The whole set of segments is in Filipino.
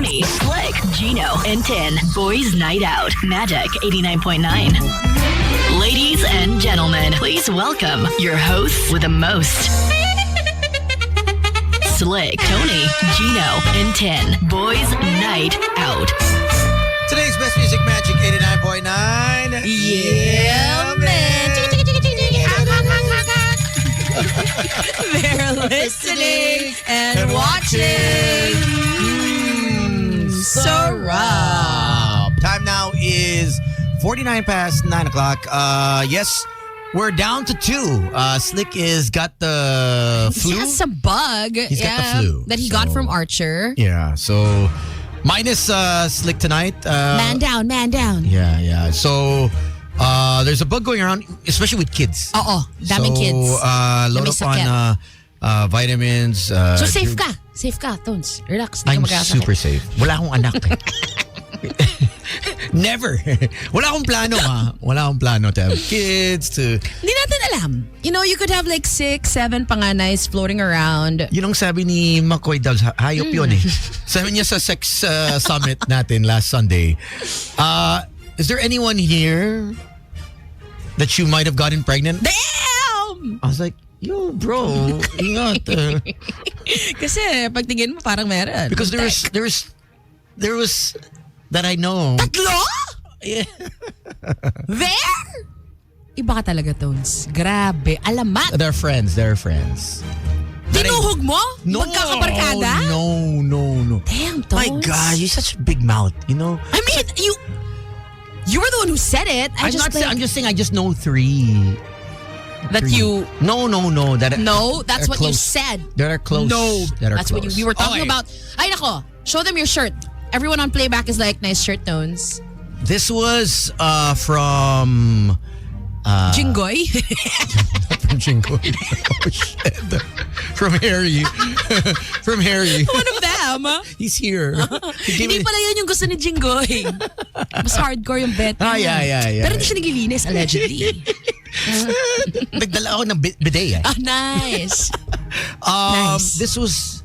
Tony, Slick, Gino, and Tin. Boys Night Out. Magic 89.9. Ladies and gentlemen, please welcome your hosts with the most. Slick, Tony, Gino, and Tin. Boys Night Out. Today's best music, Magic 89.9. Yeah, man. They're listening and watching. Sarap. Time now is 49 past 9 o'clock. Yes, we're down to 2. Slick is got the flu. He has some bug. He's got the flu. That he got from Archer. Yeah, so minus Slick tonight. Man down, man down. Yeah. So there's a bug going around, especially with kids. Oo, daming kids. So load up on vitamins. So safe ka. Safe ka, Tones. Relax. I'm super safe. Wala akong anak. Never. Wala akong plano Wala akong plano to have kids, to... Hindi natin alam. You know, you could have like 6, 7 panganays floating around. Yun ang sabi ni McCoy Dubs, hayop yun eh. Sabi niya sa sex summit natin last Sunday. Is there anyone here that you might have gotten pregnant? Damn! I was like, yo, bro, ingat. Kasi pagtingin mo parang meron. Because there was that I know. Tatlo? Yeah. There? Iba ka talaga, Tones. Grabe. Alamat. They're friends. Tinuhog mo? No. Magkakabarkada? No. Damn, Tones. My God, you're such a big mouth, you know? I mean, you were the one who said it. I'm just saying I just know 3. That 3. you... No. That's what you said. That are close. No. That are That's close. what we were talking Okay. about. Ay, nako. Show them your shirt. Everyone on playback is like, nice shirt, Tones. This was from... Jingoy? From Jingoy. Oh, shit. From Harry. From Harry. One of them. He's here. Hindi pala yun yung gusto ni Jingoy. Mas hardcore yung bet. Yeah. Pero hindi siya naglilinis, allegedly. Nagdala ako ng bidet. Nice. Nice. This was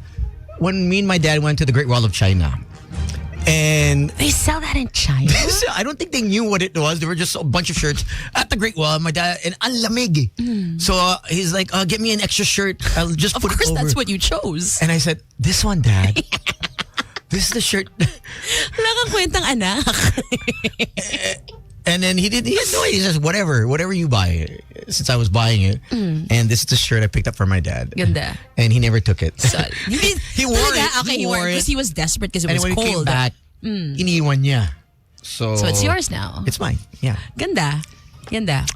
when me and my dad went to the Great Wall of China. And They sell that in China? I don't think they knew what it was. There were just a bunch of shirts at the Great Wall. My dad, and ang lamig. So he's like, get me an extra shirt. I'll just Of put it course, over. that's what you chose. And I said, this one, Dad. This is the shirt. Wala kang kwentang anak. And then he had no idea. He says, whatever you buy. Since I was buying it. And this is the shirt I picked up for my dad. Ganda. And he never took it. So, He wore it. Okay, he wore it because he was desperate because it And was when he came cold. back, iniwan niya. So So it's yours now. It's mine. Yeah. Ganda.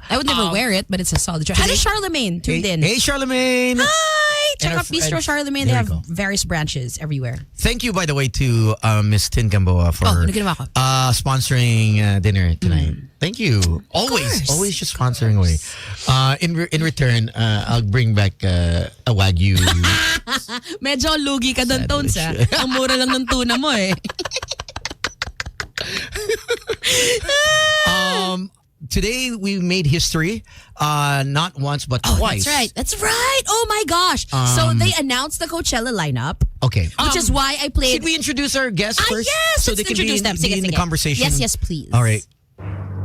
I would never wear it, but it's a solid choice. How does Charlemagne tuned in? Hey, Charlemagne. Hi! Check And out our Bistro friends. Charlemagne. They There you have go. various branches everywhere. Thank you, by the way, to Miss Tin Gamboa for ano ginawa ko? sponsoring dinner tonight. Thank you. Always just sponsoring away. In return, I'll bring back a Wagyu. Medyo lugi ka doon, Tones. Ang mura lang ng tuna mo eh. Today we made history, not once but twice. That's right. Oh my gosh. So they announced the Coachella lineup. Okay. Which is why I played... Should we introduce our guests first? Yes! So Let's they can introduce them. be in the conversation. Yes, please. All right.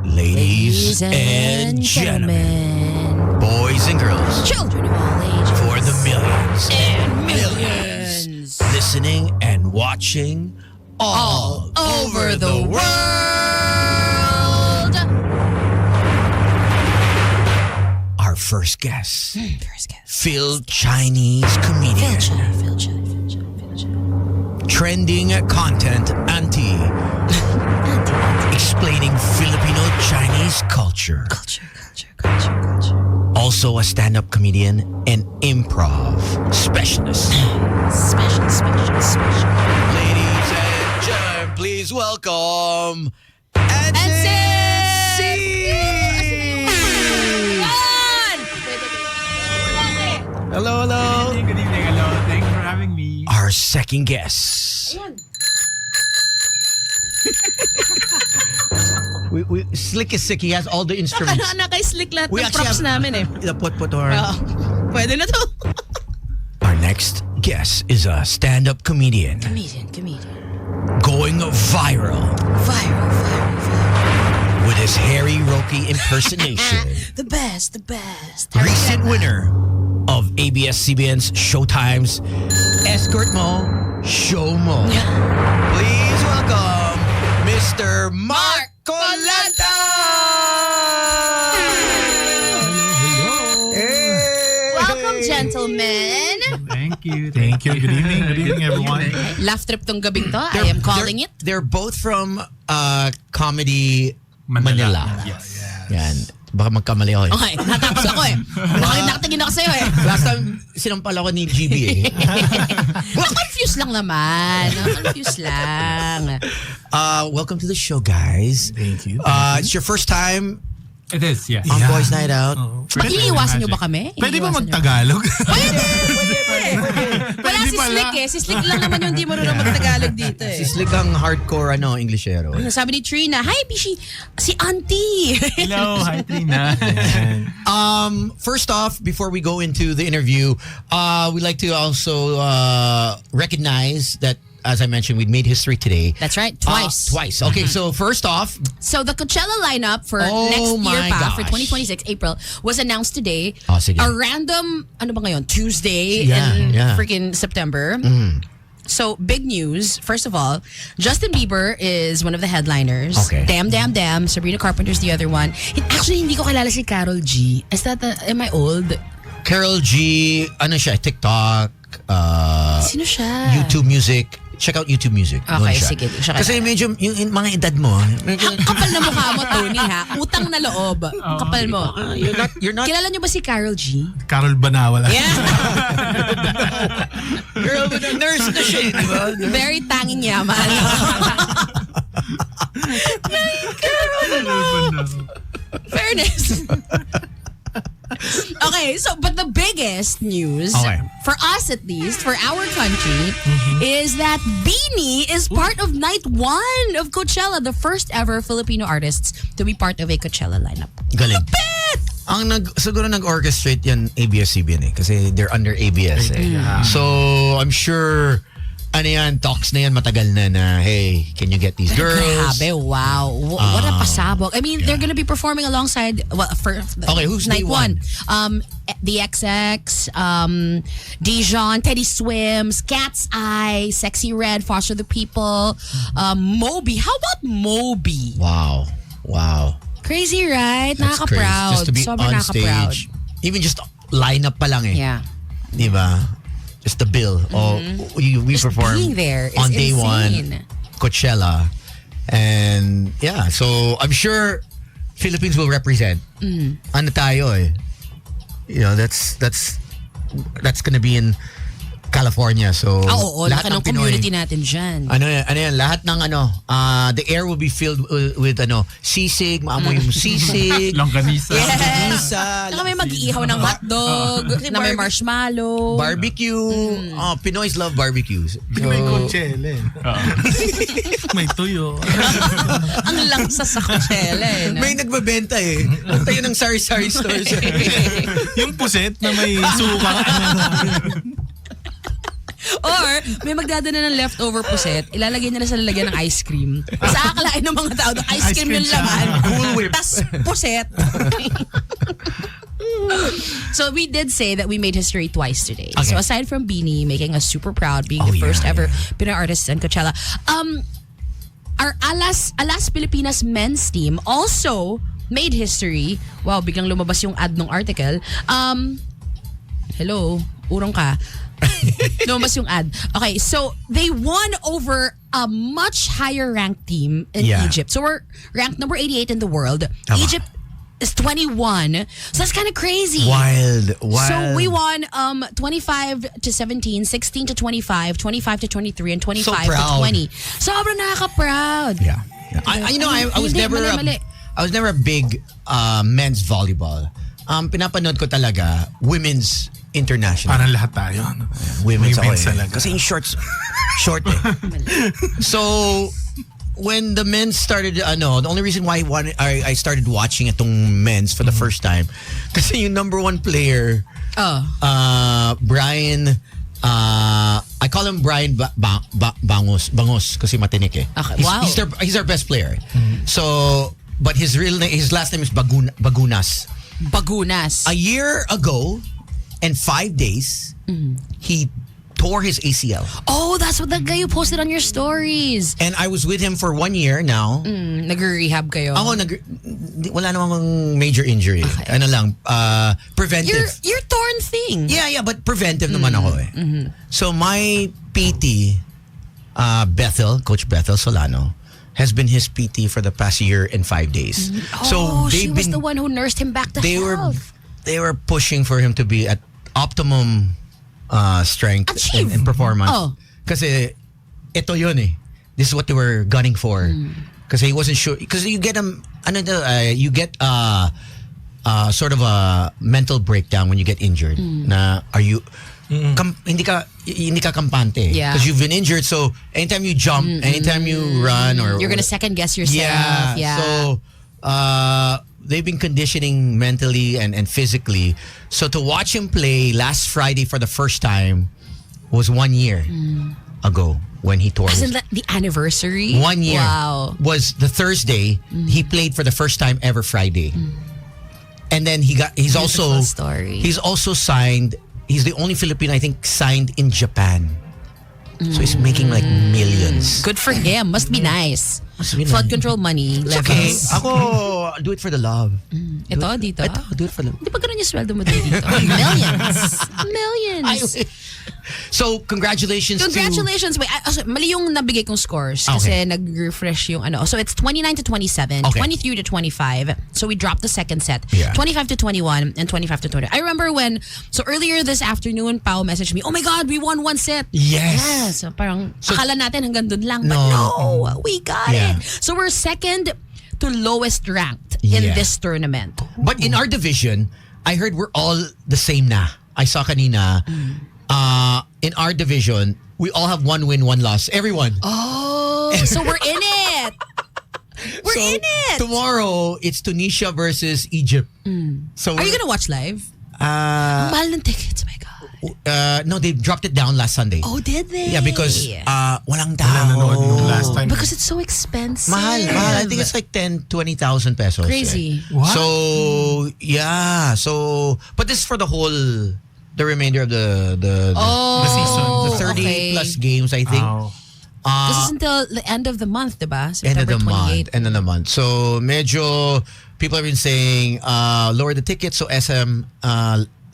Ladies and gentlemen, boys and girls, Children of all ages. for the millions And millions. listening and watching all over the world. Our first guest, Phil Chinese comedian, Phil Chai. trending content auntie, explaining Filipino Chinese culture. Culture. Also a stand-up comedian and improv specialist. Special. Ladies and gentlemen, please welcome Hello. Good evening. Hello. Thanks for having me. Our second guest. Slick is sick. He has all the instruments. Naka-slick lahat We ng actually props have- namin eh. Put our... Pwede na to. Our next guest is a stand-up comedian. Comedian. going viral with his Harry Roque impersonation. The best. Recent winner of ABS-CBN's Showtime's Escort Mo, Show Mo. Please welcome Mr. Mark Colanta! Welcome, gentlemen. Thank you. Thank you. Good evening. Good evening, everyone. Laugh trip tong gabing to. I am calling it. They're both from Comedy Manila. Yes. Yan. Baka magkamali ako eh. Okay, natapos ako eh. Nakatingin ako sa'yo eh. Last time, sinampal ako ni GB eh. Confused lang naman. Confused lang. Welcome to the show, guys. Thank you. It's your first time It is, yes. on Boys Night Out. Ba't iniiwasan nyo ba kami? Pwede ba Iniiwasan nyo? mag-Tagalog? Wala si Slick eh. Si Slick lang naman yung di marunong mag-Tagalog dito eh. Si Slick ang hardcore Englishero. Sabi ni Trina, hi Bishi, si Auntie. Hello, hi Trina. First off, before we go into the interview, we'd like to also recognize that, as I mentioned, we made history today. That's right, twice. Twice. Okay, so first off, So the Coachella lineup for Oh next year my pa, for gosh. 2026 April, was announced today. Oh, sige. A random, ano ba ngayon, Tuesday Yeah, in yeah. freaking September. So, big news. First of all, Justin Bieber is one of the headliners. Okay. Damn. Sabrina Carpenter's the other one. Actually, hindi ko kilala si Karol G. Am I old? Karol G, ano siya, TikTok, Sino siya? YouTube Music. Check out YouTube Music. Okay, Doon siya. sige. Siya Kasi medyo, yung mga edad mo, medyo, Kapal na mukha mo, Tony, ha? Utang na loob. Kapal mo. you're not, Kilala niyo ba si Karol G? Carol Banawala. Yeah. girl, but nurse na siya, di ba? Very tanging yaman. Fairness. Okay, so but the biggest news, Okay. for us at least, for our country, is that Beanie is part of night 1 of Coachella, the first ever Filipino artists to be part of a Coachella lineup. Galing. Ang siguro nag-orchestrate yan ABS-CBN eh. Kasi they're under ABS eh. So, I'm sure, ano yan, talks na yan matagal na, hey, can you get these girls? Grabe, wow. What a pasabog. I mean, they're gonna be performing alongside, well, for Okay, who's night day 1? one? The XX, Dijon, Teddy Swims, Cat's Eye, Sexy Red, Foster the People, Moby. How about Moby? Wow. Crazy, right? That's crazy. Nakaka-proud. Just to be Sobrang on nakaka-proud. stage. Even just lineup pa lang eh. Yeah. Di ba? Just the bill. We Just perform being there is on day insane. 1, Coachella. And yeah, so I'm sure Philippines will represent. Ano tayo eh. You know, that's gonna be in California. So Oo, laki ng Pinoy, community natin dyan. ano yan, lahat ng the air will be filled with sisig, maamoy yung sisig. Longganisa. Yes. Isa, Saka may mag-iihaw ng hotdog, na may marshmallow. barbecue. Pinoys love barbecues. May Coachella. May tuyo. Ang langsa sa Coachella. May nagbabenta eh. Punta yun ng sari-sari stores. Yung puset na may suka. Or, may magdadala ng leftover puset, ilalagay nila sa lalagyan ng ice cream. Sa akalain ng mga tao, ice cream yung laman. Cool Whip. Tas puset. So we did say that we made history twice today. Okay. So aside from Beanie making us super proud, being the yeah, first ever Pinoy artist in Coachella, our Alas Pilipinas men's team also made history. Wow, biglang lumabas yung ad ng article. Hello, urong ka. Lumabas yung ad. Okay, so they won over a much higher ranked team in Egypt. So we're ranked number 88 in the world. Tama. Egypt is 21. So that's kind of crazy. Wild. So we won 25 to 17, 16 to 25, 25 to 23, and 25 So to proud. 20. Sobrang nakaka-proud. Yeah. I was Hindi, never mali. I was never a big men's volleyball. Pinapanood ko talaga women's international. Parang lahat tayo. No? Women's May ako men's eh. talaga. Kasi yung short eh. So when the men started, the only reason why I started watching itong men's for the first time, kasi yung number 1 player, Brian I call him Brian Bangos kasi matinik eh. Okay, He's, wow. he's our best player. So, but his last name is Bagunas. Bagunas. A year ago and 5 days, he tore his ACL. Oh, that's what the guy you posted on your stories. And I was with him for 1 year now. Nag-rehab kayo. Ako, wala namang major injury. Okay. Ano lang, preventive. Your torn thing. Yeah, but preventive naman ako eh. So my PT, Coach Bethel Solano, has been his PT for the past year and 5 days. Oh, she was the one who nursed him back to health. They were pushing for him to be at optimum strength and performance. Oh. Kasi ito yun eh. This is what they were gunning for. Kasi he wasn't sure. Because you get you get sort of a mental breakdown when you get injured. Na are you hindi ka kampante. Yeah. Because you've been injured, so anytime you jump, anytime you run, or You're gonna second guess yourself. Yeah. So they've been conditioning mentally and physically. So to watch him play last Friday for the first time was 1 year ago when he tore his. Isn't that the anniversary? 1 year. Wow. Was the Thursday he played for the first time ever Friday. And then he's Beautiful also story. he's also signed. He's the only Filipino I think signed in Japan. So he's making like millions. Good for him. Must be nice. Must be Flood nice. control money. It's okay. Levels. Ako, do it for the love. Ito, dito. Ito, do it for the love. Di ba ganun yung sweldo mo dito? Millions. Millions. So, congratulations Congratulations. Wait, mali yung nabigay kong scores kasi Okay. nag-refresh yung ano. So it's 29 to 27, Okay. 23 to 25. So we dropped the second set. Yeah. 25 to 21 and 25 to 20. I remember when, so earlier this afternoon, Pao messaged me, oh my God, we won one set. Yes. So parang So- akala natin hanggang dun lang. But No. no, we got Yeah. it. So we're second to lowest ranked in Yeah. this tournament. But in our division, I heard we're all the same na. I saw kanina, in our division, we all have 1 win, 1 loss. Everyone. Oh, so we're in it. We're So, in it. Tomorrow, it's Tunisia versus Egypt. So Are you gonna watch live? Uh, Mahal ng tickets, my God. no, they dropped it down last Sunday. Oh, did they? Yeah, because walang Wala tao. nanood nung last time. Because it's so expensive. Mahal. I think it's like 10,000-20,000 pesos. Crazy. Eh. So, yeah. So, but this is for the remainder of the season. the 30 plus games, I think. Oh. This is until the end of the month, diba? End of September the 28. month. End of the month. So, medyo, people have been saying, lower the tickets. So, SM,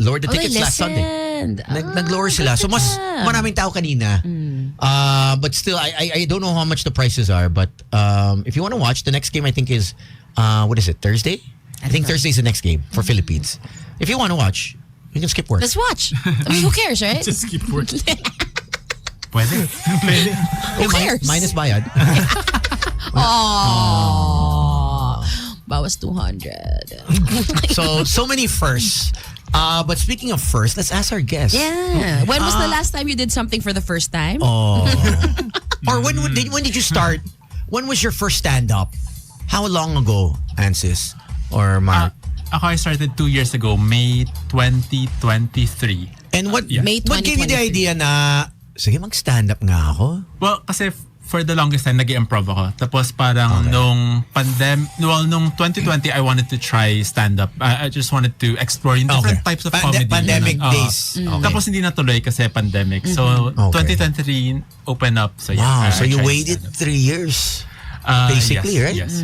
lowered the Oh, they tickets last Sunday. listened. Nag-lower sila. So, mas maraming tao kanina. But still, I don't know how much the prices are. But if you want to watch, the next game I think is, what is it, Thursday? I think Thursday is the next game for Philippines. If you want to watch, you can skip work. Let's watch. I mean, who cares, right? Just keep working. Pwede. Who cares? Minus bayad. Oh. Bawas 200. So many firsts. But speaking of first, let's ask our guest. Yeah. When was the last time you did something for the first time? Oh. Or when did you start? When was your first stand-up? How long ago, Ansis? Or Mark? Ako, I started 2 years ago, May 2023. And what, Yeah. May what gave you the 2023. idea na, sige, mag-stand-up nga ako? Well, kasi for the longest time, nag-improv ako. Tapos parang nung 2020, I wanted to try stand-up. I just wanted to explore yung different types of comedy. Pandemic Ganun. days. Okay. Tapos hindi natuloy kasi pandemic. So, Okay. 2023 open up. So, yeah. Wow, I so you tried waited stand-up. 3 years. Basically, yes, right? Yes.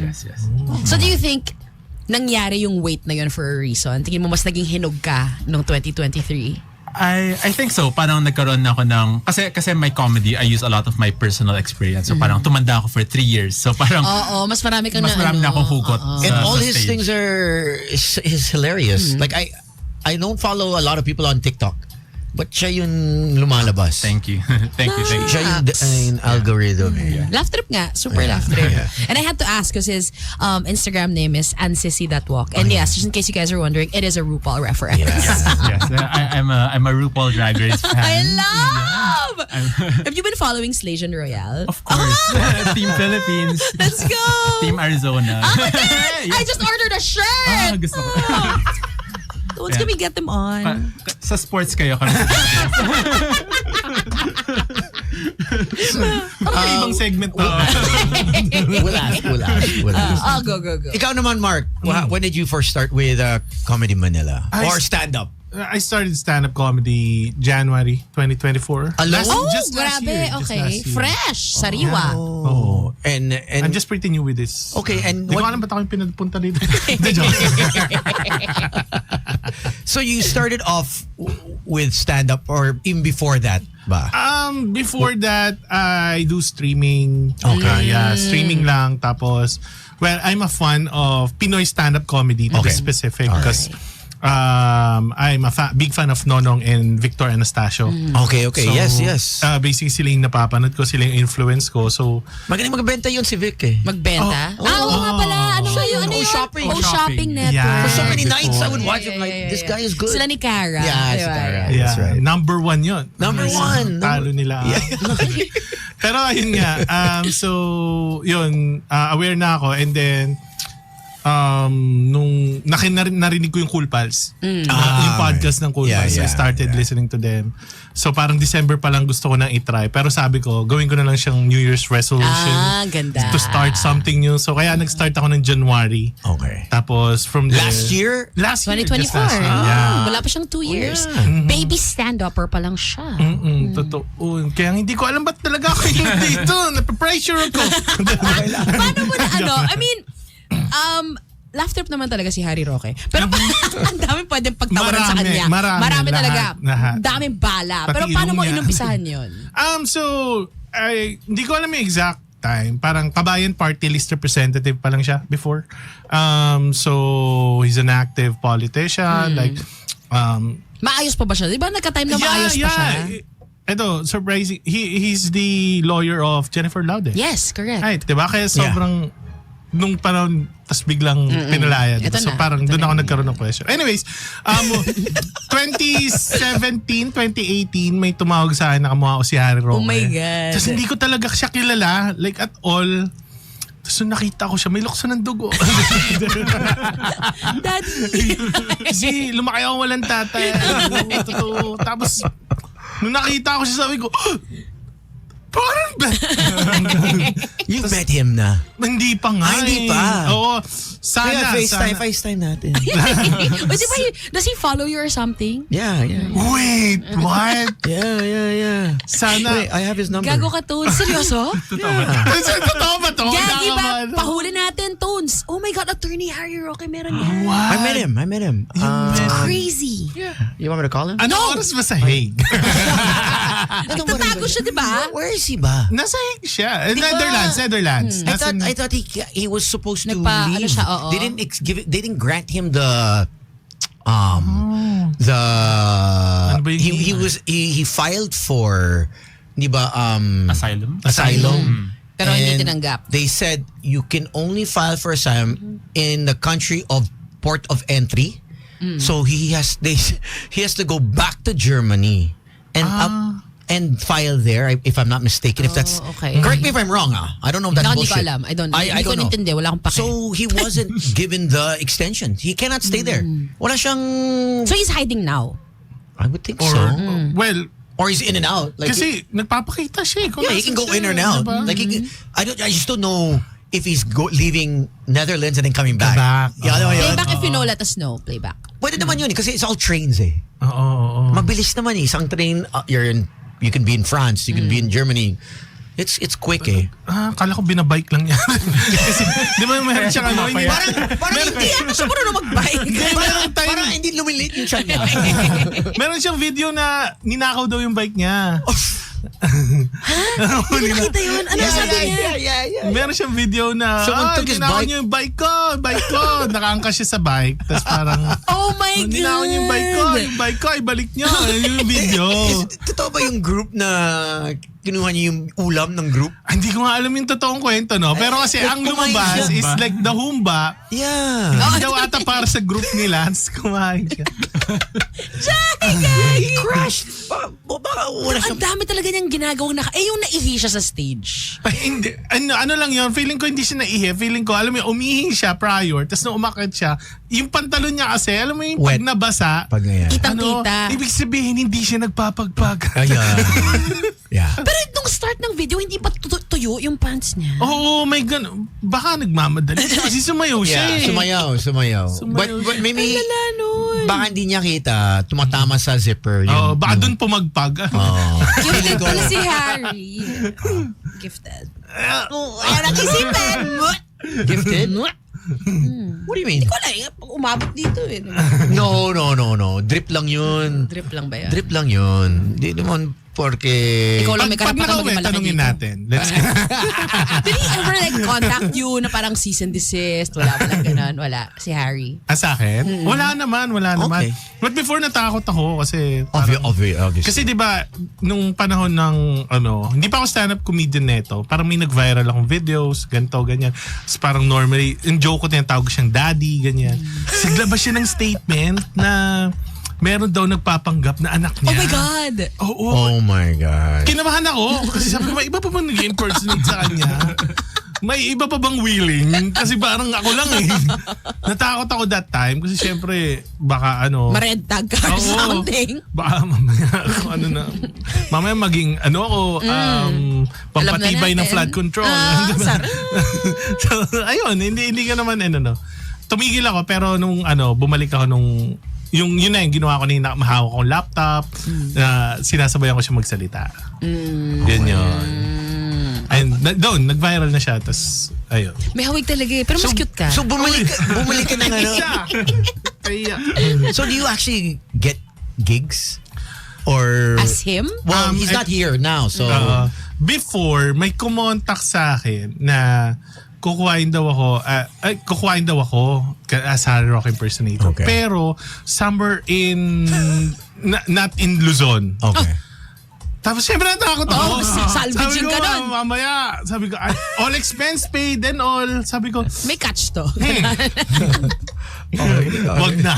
So do you think nangyari yung wait na yun for a reason? Tingin mo mas naging hinog ka noong 2023? I think so. Parang nagkaroon na ako ng... Kasi my comedy, I use a lot of my personal experience. So parang tumanda ako for 3 years. So parang... Oo, mas marami kang mas marami na akong hugot. And sa- all sa his stage. things is hilarious. Like I don't follow a lot of people on TikTok, but siya yung lumalabas. Thank you. Thank you. Siya yung algorithm. Laugh trip nga. Super laugh trip. And I had to ask because his Instagram name is ansissy.walk. And yes, just in case you guys are wondering, it is a RuPaul reference. Yes. I'm a RuPaul Drag Race fan. I love! Have you been following Slajon Royale? Of course. Team Philippines. Let's go! Team Arizona. I just ordered a shirt! Gusto ko. Once can we get them on? Sa sports kayo kami. May ibang segment to. We'll ask. Oh, go. Ikaw naman, Mark, when did you first start with Comedy Manila? Or stand-up? I started stand-up comedy January 2024. Alone? Oh, Just last grabe. year, just Okay. last year. Fresh. Sariwa. Oh. And I'm just pretty new with this. Okay, and Hindi ko what- alam ba't ako yung pinapunta dito. Hindi, joke. so you started off with stand-up or even before that ba? Before that, I do streaming. Okay. Streaming lang. Tapos, well, I'm a fan of Pinoy stand-up comedy to be Okay. specific because I'm a big fan of Nonong and Victor Anastasio. Okay. So, Yes. Basically, sila yung napapanood ko, sila yung influence ko. So, Magaling magbenta yun si Vic eh. Magbenta? Oo nga pala. Ano nga yun? Ano yun? Shopping. Shopping network. Yeah. For so many before. nights, I would watch him like, this guy is good. Sila ni Cara. Yeah, si Diba? Cara. yeah, That's right. number one yun. Number one. Talo nila. Pero ayun nga. So, yun. Aware na ako. And then, nung narinig ko yung Cool Pals. Yung podcast ng Cool Pals. I started listening to them. So parang December pa lang gusto ko nang itry. Pero sabi ko, gawin ko na lang siyang New Year's resolution. Ganda. To start something new. So kaya nag-start ako ng January. Okay. Tapos from there. Last year? Last year. 2024. just last year. Yeah. Wala pa siyang 2 years. Baby stand-upper pa lang siya. Totoo. Kaya hindi ko alam ba't talaga ako yung dito. Napapressure ako. Paano mo na I mean, laugh trip naman talaga si Harry Roque. Pero ang dami pwedeng pagtawaran sa kanya. Marami talaga. lahat. Daming bala. Pati Pero paano mo ilong niya. inumpisahan yun? So, hindi ko alam yung exact time. Parang Kabayan Party List representative pa lang siya before. So, he's an active politician. Like, Maayos pa ba siya? Di ba nagka-time na maayos pa siya? Ito, surprising. He's the lawyer of Jennifer Laude. Yes, correct. Right, diba? Kaya sobrang nung panahon, tas biglang pinalaya. Ito So na, parang ito doon na. ako nagkaroon ng question. Anyways, 2017, 2018, may tumawag sa akin na kamukha ko si Harry Roque. Oh my God. Tapos hindi ko talaga siya kilala, like at all. Tapos nung nakita ko siya, may lukso ng dugo. Daddy. Kasi lumaki ako walang tatay. Totoo. Tapos, nung nakita ko siya, sabi ko, parang You met him na. hindi pa nga. Hindi pa. Oo. Sana. FaceTime natin. Wait, di ba does he follow you or something? Yeah. Wait, what? Yeah. Sana. Wait, I have his number. Gago ka, Tones. Seryoso? Totoo ba to? Gagi ba? Nakakaman. Pahuli natin, Tones. Oh my God, Attorney Harry Roque, meron yan. I met him. Crazy. You want me to call him? Ano oras ba sa Hague? Nagtatago siya, di ba? Where is he ba? Nasa Hague siya. Netherlands. I thought he was supposed to Nagpa- leave. ano siya, oo. They didn't grant him the Ano ba yung he filed for di ba Asylum. Pero hindi And tinanggap. They said you can only file for asylum in the country of port of entry. So he has to go back to Germany and file there, if I'm not mistaken. If that's okay. correct me if I'm wrong. I don't know if that's Hindi ko bullshit. alam. I don't know. I Hindi ko don't know. nintindi. Wala akong pake. So he wasn't given the extension. He cannot stay there. Wala siyang. So he's hiding now. I would think Or, so. well, Or he's in and out. Like kasi nagpapakita siya. yeah, he can go in or out. Like I just don't know if he's leaving Netherlands and then coming back. Yeah, ano yun? Playback if you know, let us know. Playback. Pwede naman yun kasi it's all trains eh. Oo. Mabilis naman eh. Isang train, you can be in France, you can be in Germany. It's quick eh. Kala ko binabike lang yan. Kasi, di ba meron siyang ano? Hindi, Parang hindi Ano siya marunong mag-bike? parang hindi lumilit yung siya niya. meron siyang video na ninakaw daw yung bike niya. Hindi nakita yun. Ano sabi niya? Yeah. Meron siyang video na, Someone took his ninakaw bike. niyo yung bike ko. Nakaangka siya sa bike. Tapos parang, Oh my God. ninakaw niyo yung bike ko, ibalik niyo. Yun yung video. Totoo ba yung group na kinuha niyo yung ulam ng group? Hindi ko nga alam yung totoong kwento, no? Pero kasi ang Kumain lumabas siya is like the Humba. Yeah. Hindi daw ata para sa group nila. Tapos kumain siya. He crashed. Baka wala Ang dami talaga niyang ginagawang yung naihi siya sa stage. Hindi, ano lang yun, feeling ko hindi siya naihi. Feeling ko, alam mo yun, umihing siya prior, tapos nung umakit siya, yung pantalon niya kasi, alam mo yung Wet. pag nabasa, Pag ganyan. Kitang-kita. ibig sabihin, hindi siya nagpapagpag. Ayan. Yeah. Pero Pero nung start ng video, hindi pa tuyo yung pants niya. Oo, may gano'n. Baka nagmamadali siya kasi sumayaw siya Yeah, eh. sumayaw. But maybe, Lala nun. baka hindi niya kita, tumatama sa zipper. Oo, baka doon pumagpag. Oh. Gifted pala si Harry. Gifted. Oh, ayaw nakisipan. Gifted? What do you mean? Wala eh. Umabot dito eh. No. Drip lang yun. Drip lang ba yan? Drip lang yun. Di naman porque... Ikaw lang may Pag karapatan nakauwi, maging malaki tanungin dito. natin. Let's Did he ever like contact you na parang cease and desist? Wala ganun. Wala. Si Harry. sa akin? Wala naman. Okay. But before natakot ako kasi parang, Obvious. kasi 'di ba nung panahon ng hindi pa ako stand-up comedian neto, parang may nag-viral akong videos, ganito, ganyan. So, parang normally, yung joke ko tinatawag ko siyang daddy, ganyan. Siglabas siya ng statement na meron daw nagpapanggap na anak niya. Oh my God! Oo. Oh my God. Kinabahan ako kasi sabi ko, may iba pa bang nag-impersonate sa kanya? May iba pa bang willing? Kasi parang ako lang eh. Natakot ako that time kasi syempre baka Ma-red tag ka or something. Baka mamaya mamaya maging pampatibay Alam na ng natin. flood control. Sarap. So, ayun, hindi ka naman tumigil ako pero nung bumalik ako nung yun na yung ginawa ko na mahawak kong laptop na sinasabayan ko siya magsalita. Yun yun. And doon, nag-viral na siya. Tapos, ayun. May hawig talaga eh. Pero mas cute ka. So bumalik ka ng Kaya. So do you actually get gigs? Or... As him? Well, he's not here now, so... Before, may kumontak sa akin na kukuhain daw ako as Harry Roque impersonator. Okay. Pero somewhere in not in Luzon. Okay. Tapos syempre natakot ako. Salvaging ka nun. Mamaya, sabi ko, all expense paid and all. Sabi ko, May catch to. wag na.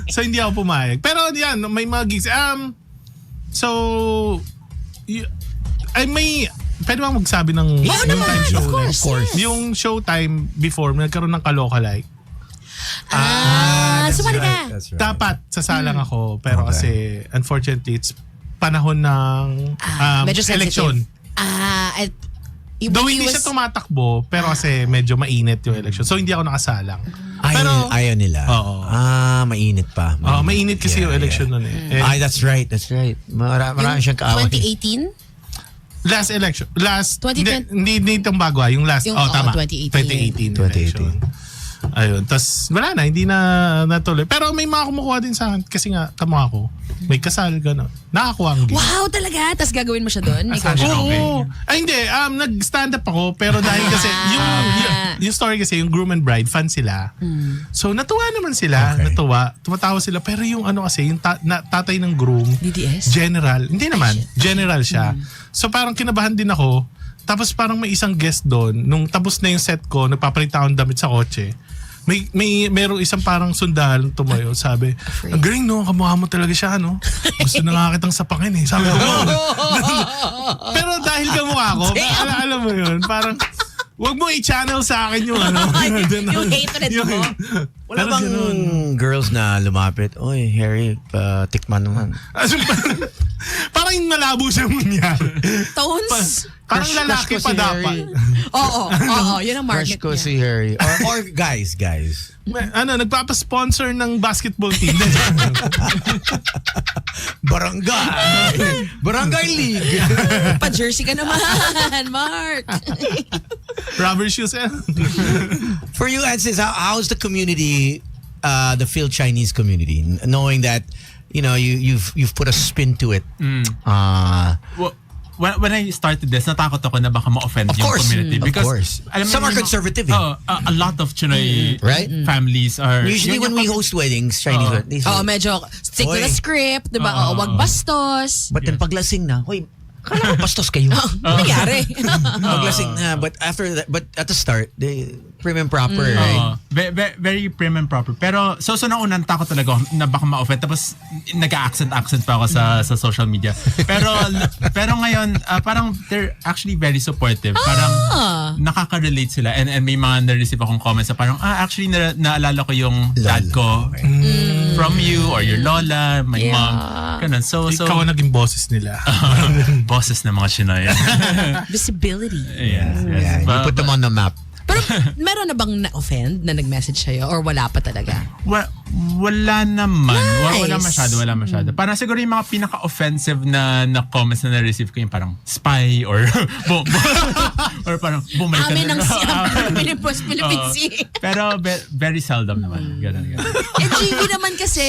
So hindi ako pumayag. Pero yan, may mga gigs. Pwede bang magsabi ng Oo naman, time show? of course. Yes. Yung showtime before, nagkaroon ng Kalokalike. Sumali ka. That's right. Dapat sasalang ako, pero Okay. kasi unfortunately it's panahon ng Medyo election. sensitive. Though hindi siya tumatakbo, pero kasi medyo mainit yung election. So hindi ako nakasalang. Ayaw nila. Oo. Mainit pa. Mainit kasi yung election nun eh. And That's right. Marami siyang kaaway. 2018? last election. 2020. Hindi itong bago yung last. Yung, tama. 2018. 2018 election. Ayun. Tapos wala na, hindi na natuloy. Pero may mga kumukuha din sa akin kasi nga, kamukha ko. May kasal, gano'n. Nakakuha ang gift. Wow, talaga? Tapos gagawin mo siya doon? Ikaw Saan siya? siya? Okay. Oo. Ay, hindi. Nag-stand up ako. Pero dahil kasi, yung story kasi, yung groom and bride, fan sila. So, natuwa naman sila. Okay. Tumatawa sila. Pero yung kasi, yung tatay ng groom, DDS? general. Hindi naman. General siya. So, parang kinabahan din ako. Tapos parang may isang guest doon. Nung tapos na yung set ko, nagpapalit ako ng damit sa kotse. Merong isang parang sundalo tumayo, sabi, ang galing no, kamukha mo talaga siya, no? Gusto na nga kitang sapakin eh. Sabi ko, pero dahil kamukha ko, alam mo yun, parang, wag mo i-channel sa akin yung Yung hatred mo. Wala bang girls na lumapit? Oy, Harry, tikman naman. Parang malabo siyang mangyari. Tones? Parang Crush lalaki ko pa si dapat. Harry. Oo. Yun ang Crush market ko niya. si Harry. Or guys. Nagpapasponsor ng basketball team. Barangay League. Pa-jersey ka naman, Mark. Rubber shoes. For you, Ansis, how's the community, the Phil Chinese community, knowing that you've put a spin to it? Well, when I started this, natakot ako na baka ma-offend Of yung course. community. Of Because, course. alam mo, Some are conservative. a lot of Chinoy Right? families are... Usually when we host weddings, Chinese weddings, Oo, medyo stick to the script, di ba? Wag bastos. but then paglasing na, hoy, kala ko bastos kayo. Ano nangyari? Paglasing na, but after that, but at the start, they prim and proper, right? Very prim and proper. Pero so nung unang takot talaga ako na baka ma-offend. Tapos nag-accent pa ako sa social media. Pero ngayon, parang they're actually very supportive. Parang nakaka-relate sila. And may mga na-receive akong comments na parang, actually naalala ko yung dad ko from you or your lola, my mom. Ganun. So, Ikaw ang naging bosses nila. bosses ng mga Chinoy. Visibility. yes. Yeah, you put them on the map. Pero meron na bang na-offend na nag-message sa'yo or wala pa talaga? Wala naman. Nice. Wala masyado. Parang siguro yung mga pinaka-offensive na comments na na-receive ko yung parang spy or or parang bumalik ka Amin na. ng Philippine Sea. Pero very seldom naman. Ganun. Eh, GV naman kasi.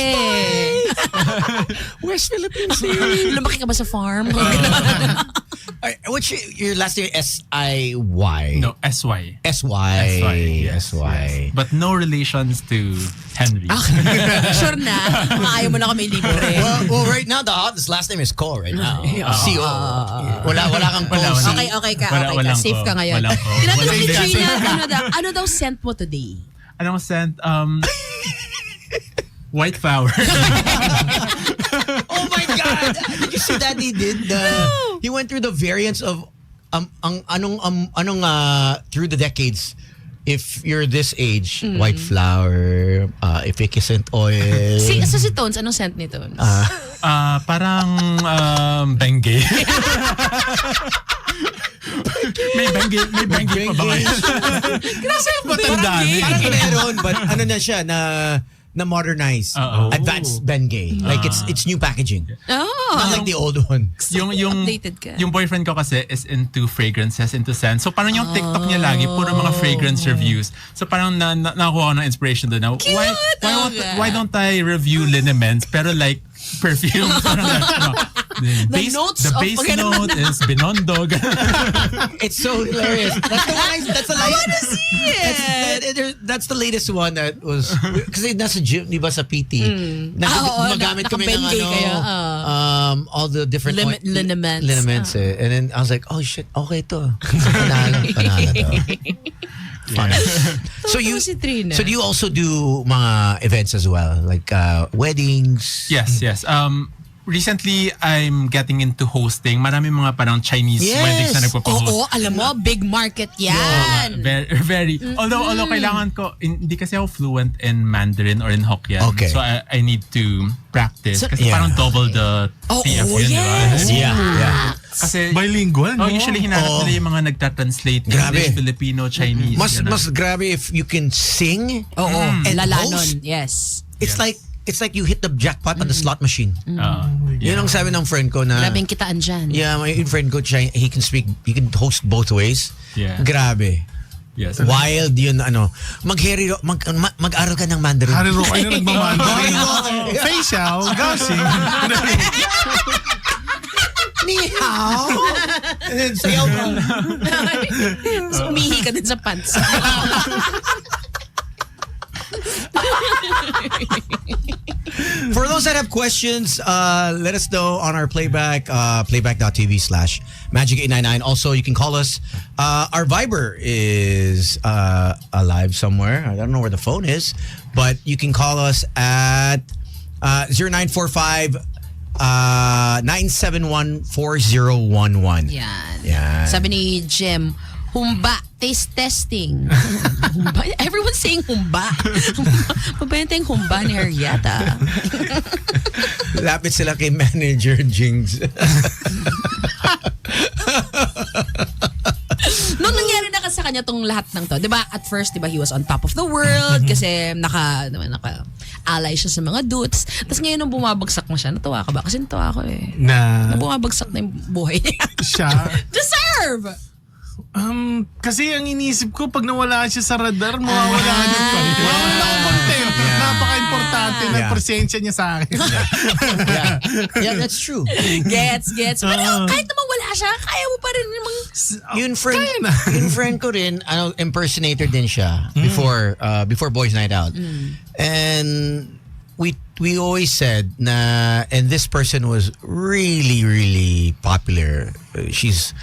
West Philippines. Lumaki ka ba sa farm? What's your last name? S-I-Y? No, SY. S-Y. Yes, S-Y. yes. But no relations to Henry. Sure na. Ayaw mo na kami libre. Well, right now, the hottest last name is Ko right now. C-O. Wala kang Ko. Wala. Okay ka. Walang Safe ko. ka ngayon. Walang ko. Tinatanong ni Walang Trina, ano daw scent mo today? Anong scent? White flower. Oh my God! Did you see that he did? He went through the variants of through the decades. If you're this age, white flower, efficacent oil. Si Tones, anong scent ni Tones? Parang Bengay. may Bengay pa ba kayo? Grabe yung matanda na Parang meron, but ano na siya na modernize. Advanced Bengay. Like it's new packaging. Not Oh. like the old one. yung Updated ka. yung boyfriend ko kasi is into fragrances, into scents. So parang yung TikTok niya lagi puro mga fragrance reviews. So parang nakakuha ko ng inspiration doon. Now, why don't I review liniments pero like perfume? Parang the base note is Binondo. It's so hilarious. That's the one. That's the latest. That's the latest one that was kasi nasa gym, di ba sa PT. Magamit kami ng naka-Bengay kayo. all the different Liniments. And then I was like, oh shit, okay to. Panalo to. Fun. So Si Trina. do you also do mga events as well, like weddings? Yes. Recently, I'm getting into hosting. Marami mga parang Chinese Yes. weddings na nagpo-host. Oo, alam mo, big market yan. Very. Although kailangan ko, hindi kasi ako fluent in Mandarin or in Hokkien. Okay. So I need to practice. So- Kasi Yeah. parang double the TF yun, yes. di ba? Yeah. Kasi, Bilingual, no? usually hinahanap nila yung mga nagtatranslate Grabe. English, Filipino, Chinese. Mas ganun. grabe if you can sing. Oo, And lalanon. host. Yes. It's like you hit the jackpot on the slot machine. Yun ang sabi ng friend ko na Grabing kitaan dyan. yeah, my friend ko he can host both ways. Yeah. Grabe. Yes. Wild yun mag-aral ka ng Mandarin. Hariro kayo na nagmamandarin. Facial, gassing. Ni hao. And then sayaw ka. So, umihi ka din sa pants. For those that have questions, let us know on our playback, playback.tv/magic899. Also, you can call us. Our Viber is alive somewhere. I don't know where the phone is, but you can call us at 0945 971-4011. Yan. Sabi ni Jim, humba, taste testing. Humba? Everyone's saying humba. Mabenta yung humba ni Arietta. Lapit sila kay Manager Jings. Nung nangyari na kasi sa kanya tong lahat ng to, di ba, at first, di ba, he was on top of the world kasi naka-ally siya sa mga dudes. Tapos ngayon nung bumabagsak mo siya, natuwa ka ba? Kasi natuwa ako eh. Na Na bumabagsak na yung buhay niya. siya. Deserve! Kasi ang iniisip ko, pag nawala siya sa radar, mawawala niya pa rin. Mawawala akong content. Napaka-importante ng Yeah. presensya niya sa akin. Yeah, that's true. Gets. Pero kahit naman wala siya, kaya mo pa rin namang... Yung friend ko rin, impersonator din siya before Boys Night Out. And we always said na, and this person was really, really popular. She's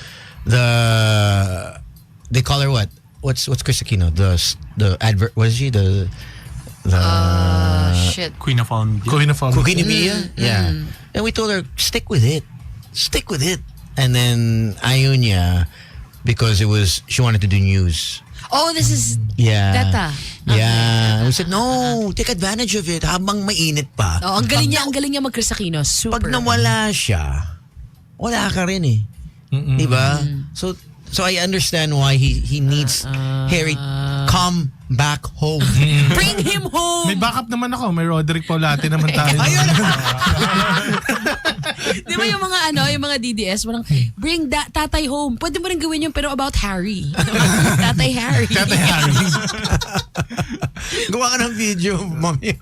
they call her what? What's Chris Aquino? The advert, what is she? The Shit. Queen of all media. Queen of all. Cookie ni Mia? Yeah. And we told her, stick with it. And then ayaw niya because she wanted to do news. Oh, this is Yeah. Teta. Yeah. We said, no, take advantage of it habang mainit pa. Oh, ang galing niya mag-Chris Aquino. Super. Pag nawala siya, wala ka rin eh. Diba? So I understand why he needs Harry come back home. Bring him home. May backup naman ako. May Roderick Paulate naman tayo. Ayun. Di ba yung mga DDS, walang bring tatay home. Pwede mo rin gawin yun pero about Harry. Tatay Harry. Tatay Harry. Gawa ka ng video, mami.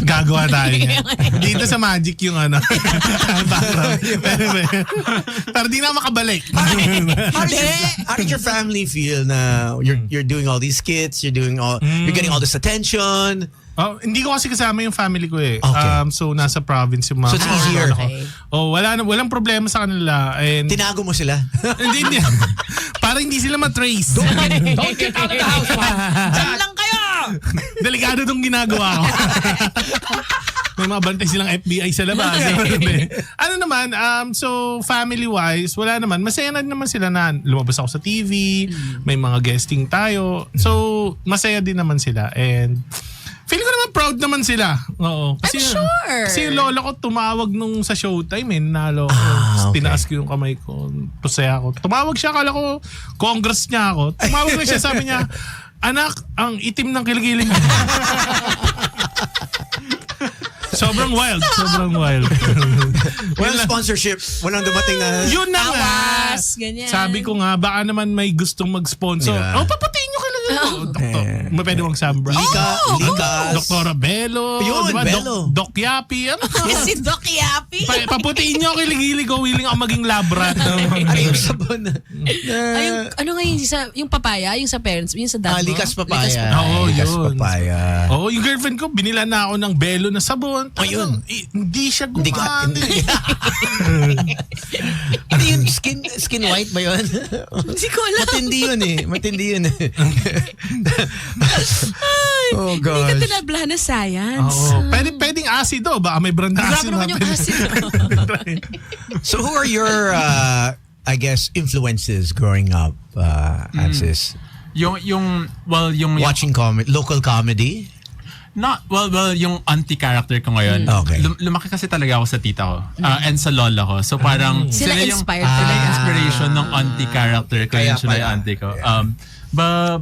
Gagawa tayo yan. Dito sa Magic yung background. Pero di na makabalik. How did your family feel na you're doing all these skits, you're getting all this attention? Oh, hindi ko kasi kasama yung family ko eh. Okay. So nasa province yung mga. So it's easier. Okay. Oh, walang problema sa kanila. And Tinago mo sila? hindi. Para hindi sila matrace. Don't get out of the house, pa! Diyan lang kayo! Delikado tong ginagawa ko. May mga bantay silang FBI sa labas. Ano naman, so family-wise, wala naman. Masaya na naman sila na lumabas ako sa TV, may mga guesting tayo. So, masaya din naman sila. And feeling ko naman proud naman sila. Oo. I'm sure. Kasi yung lola ko tumawag nung sa Showtime nalo ko. Okay. Tinaas ko yung kamay ko. Pasaya ako. Tumawag siya, kala ko congress niya ako. Tumawag na siya, sabi niya, anak, ang itim ng kilikili mo. Sobrang wild. Walang sponsorship. Walang dumating na... Yun na nga. Tawas, ganyan. Sabi ko nga, baka naman may gustong mag-sponsor. Yeah. Oh, papatiin nyo kayo. Doktor. Pwede mong Sambra. Likas. Doktora Bello. Yun, diba? Bello. Doc Yapi. Ano? Si Doc Yapi. Paputiin nyo kiligili ko. Willing ako maging lab rat. Ano yung sabon? Ano nga yung papaya, yung sa parents, yung sa dad mo? Likas papaya. Oo, Likas yun. papaya. Oo, yung girlfriend ko, binila na ako ng Bello na sabon. Ayun. Hindi siya Hindi ka... gumana. Ano yun? Skin white ba yun? Hindi ko alam. Matindi yun eh. Oh Hindi ka gosh. tinabla na science. Oo. Pwedeng acido. Baka may brand na Grabe acido. naman yung acid. So who are your, I guess, influences growing up, Ansis? Yung Watching local comedy? yung auntie character ko ngayon. Okay. Lumaki kasi talaga ako sa tita ko and sa lola ko. So parang Sila yung inspired talaga. inspiration ng auntie character ko. Kaya Yun sila yung pala. auntie ko.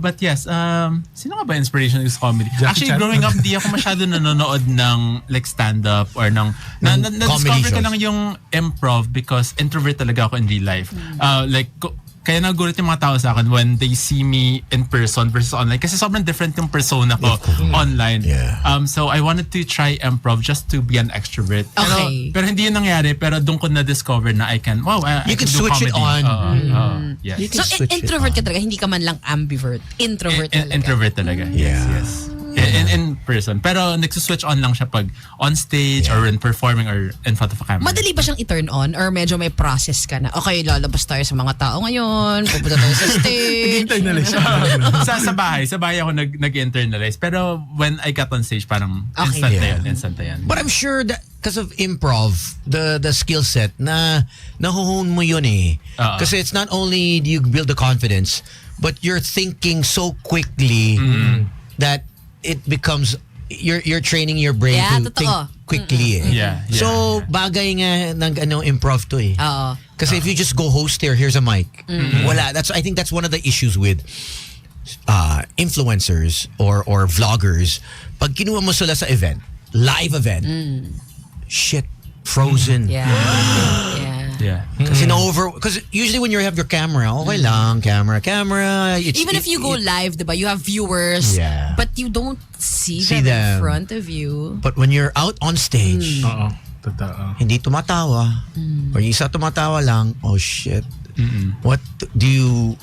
But yes, sino nga ba inspiration ng comedy? Jackie Actually, Chan? growing up, di ako masyado nanonood ng like stand-up or na-discover ko shows. lang yung improv because introvert talaga ako in real life. Kaya nagulat yung mga tao sa akin when they see me in person versus online. Kasi sobrang different yung persona ko online. Yeah. So I wanted to try improv just to be an extrovert. Okay. Pero hindi yun nangyari. Pero doon ko na-discover na I can You can do switch it comedy. on. Yes. You can So, switch it introvert on. ka talaga, hindi ka man lang ambivert. Introvert talaga. Introvert talaga. Yes, Yeah. yes. In person. Pero nagsuswitch on lang siya pag on stage or when performing or in front of a camera. Madali ba siyang i-turn on or medyo may process ka na? Okay, lalabas tayo sa mga tao ngayon, pupunta tayo sa stage. Internalize siya. sa bahay ako nag-internalize. Pero when I got on stage, parang Okay. instant na yan. But I'm sure that because of improv, the skill set na nahuhon mo yun eh. Kasi it's not only do you build the confidence, but you're thinking so quickly that it becomes you're training your brain Yeah, to totoo. think quickly eh. Yeah, yeah, So bagay nga ng improv to eh. Oo. Kasi if you just go host here's a mic. Wala. I think that's one of the issues with influencers or vloggers. Pag kinuha mo sila sa event, live event, shit, frozen. Yeah. Yeah. Kasi because usually when you have your camera, okay lang, camera. Even if you go live, diba, you have viewers, Yeah. but you don't see See them in them. front of you. But when you're out on stage, Oo. Totoo. hindi tumatawa, or yung isa tumatawa lang, oh shit. What do you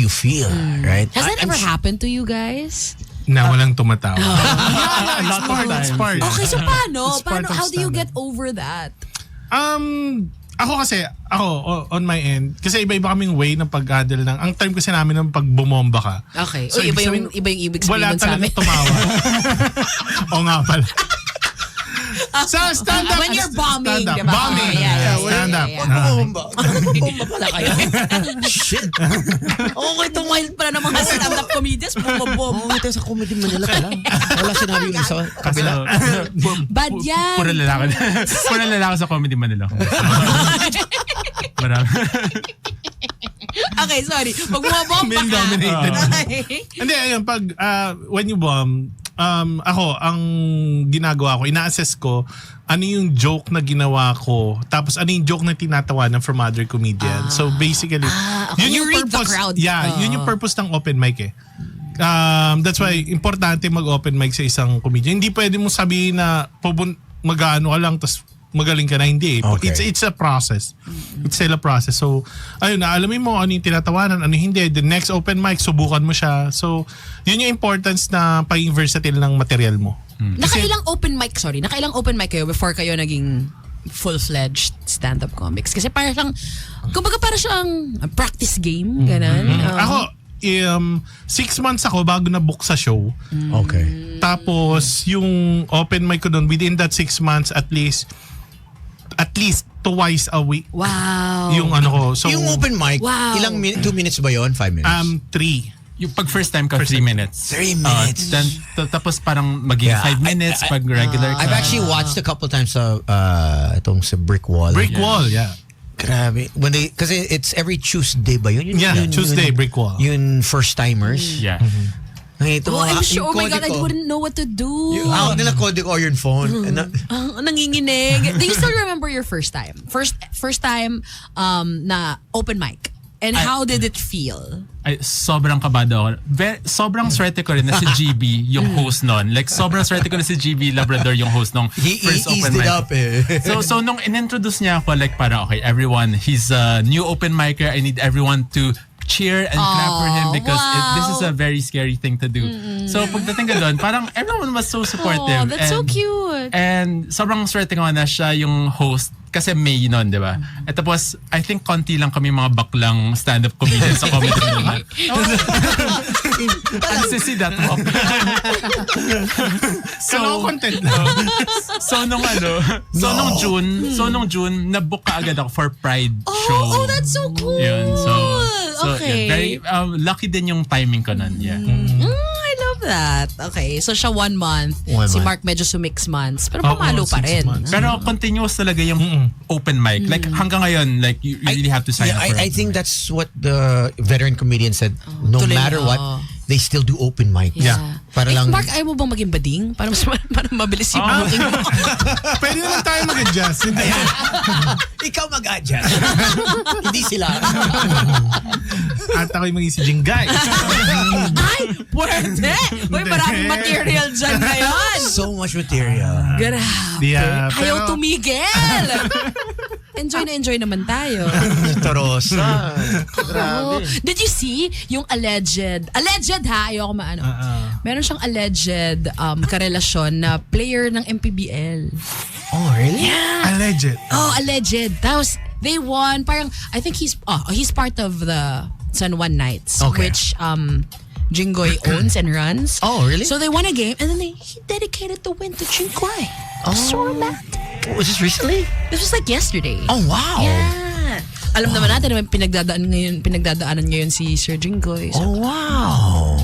feel, right? Has that I'm ever happened to you guys? Na walang tumatawa. It's part. Okay, so paano? It's part of How do you stand-up. get over that? Ako on my end, kasi iba-iba kaming way ng pag-handle ng, ang term kasi namin ng pag bumomba ka. Okay. So, iba yung ibig sabihin wala nun sa talagang amin. tumawa. O nga pala. Sa stand-up. When you're bombing, stand-up. diba? Bombing. Yeah, Stand-up. Bomba. Bomba pala kayo. Shit. Okay, itong wild pala ng mga stand-up comedians. Bumabom. Oo, ito sa Comedy Manila pala. Wala sinabi yung isa kabila. Bad yan. Puro lalaki. Puro lalaki sa Comedy Manila. Marami. Okay, sorry. Pag bumabomba Male ka. dominated. Okay. Hindi, ayun, pag when you bomb, ako, ang ginagawa ko, ina-assess ko ano yung joke na ginawa ko, tapos ano yung joke na tinatawanan from other comedians. So basically, okay. You read the crowd. Yeah, yun yung purpose ng open mic eh. That's why importante mag-open mic sa isang comedian. Hindi pwede mo sabihin na mag-ano ka lang tapos magaling ka na, hindi. Okay. It's a process. It's still a process. So, ayun na, alamin mo ano yung tinatawanan, ano hindi. The next open mic, subukan mo siya. So, yun yung importance na paging versatile ng material mo. Nakailang open mic kayo before kayo naging full-fledged stand-up comics? Kasi para siyang, kumbaga para siyang practice game, ganun. Ako, 6 months ako bago na-book sa show. Okay. Tapos, yung open mic ko doon, within that 6 months, at least twice a week. Wow. Yung ano ko. So, Yung open mic, Wow. ilang 2 minutes ba yun? 5 minutes? 3. Yung pag first time ka, 3 minutes. 3 minutes. Then, tapos parang maging 5 minutes pag regular ka. I've actually watched a couple times sa itong sa Brick Wall. Brick wall, yeah. Grabe. When they, kasi it's every Tuesday ba yun? Tuesday, Brick Wall. Yun first timers. Yeah. Ito, Oh, I'm sure. Oh my yung God, I kode ko. wouldn't know what to do. Yung out nila code ko or yung phone. Nanginginig. Do you still remember your first time? First time na open mic. And how did it feel? Ay, sobrang kabado ako. Sobrang swerte ko rin na si GB yung host nun. Like, sobrang swerte ko na si GB Labrador yung host nung He first eased open it mic. up eh. So nung in-introduce niya ako, like, para okay, everyone, he's a new open micer. I need everyone to cheer and clap for him because this is a very scary thing to do. So pagdating ka doon, parang everyone was so supportive. Oh, that's so cute. And sobrang swerte ko na siya yung host kasi May nun, di ba? At tapos, I think konti lang kami mga baklang stand-up comedians sa comedy naman. Nagsisi that walk. So, content na. So nung June, nabook ka agad ako for Pride show. Oh, that's so cool. Yun, so Okay. yeah, very lucky din yung timing ko nun. Yeah. I love that. Okay, so siya 1 month. 1 Si month. Mark medyo sumix months. Pero Oo, pamalo pa 6 rin. months. Pero continuous talaga yung open mic. Like hanggang ngayon, like you really have to sign Yeah, up for I it. think that's what the veteran comedian said. No tuloy matter na, what, they still do open mic. Yeah. Para Eh, lang. Mark, ayaw mo bang maging bading? Para mabilis yung booking mo. Pwede naman tayo mag-adjust. Hindi. Ikaw mag-adjust. Hindi sila. At ako'y maging si Jingay. Ay, pwede! Uy, maraming material dyan ngayon. So much material. Grabe. Yeah, Ayaw pero- tumigil. Enjoy naman tayo. Torosa. Oh, did you see yung alleged ha, ayoko maano. Meron siyang alleged karelasyon na player ng MPBL. Oh, really? Alleged. Oh, alleged. Tapos they won. Parang I think he's part of the San Juan Knights, Okay. which Jingoy owns and runs. Oh, really? So they won a game and then he dedicated the win to Jingoy. So romantic. Was this recently? This was like yesterday. Oh, wow. Yeah. Alam naman natin naman pinagdadaanan ngayon si Sir Jingoy. So, Oh, wow.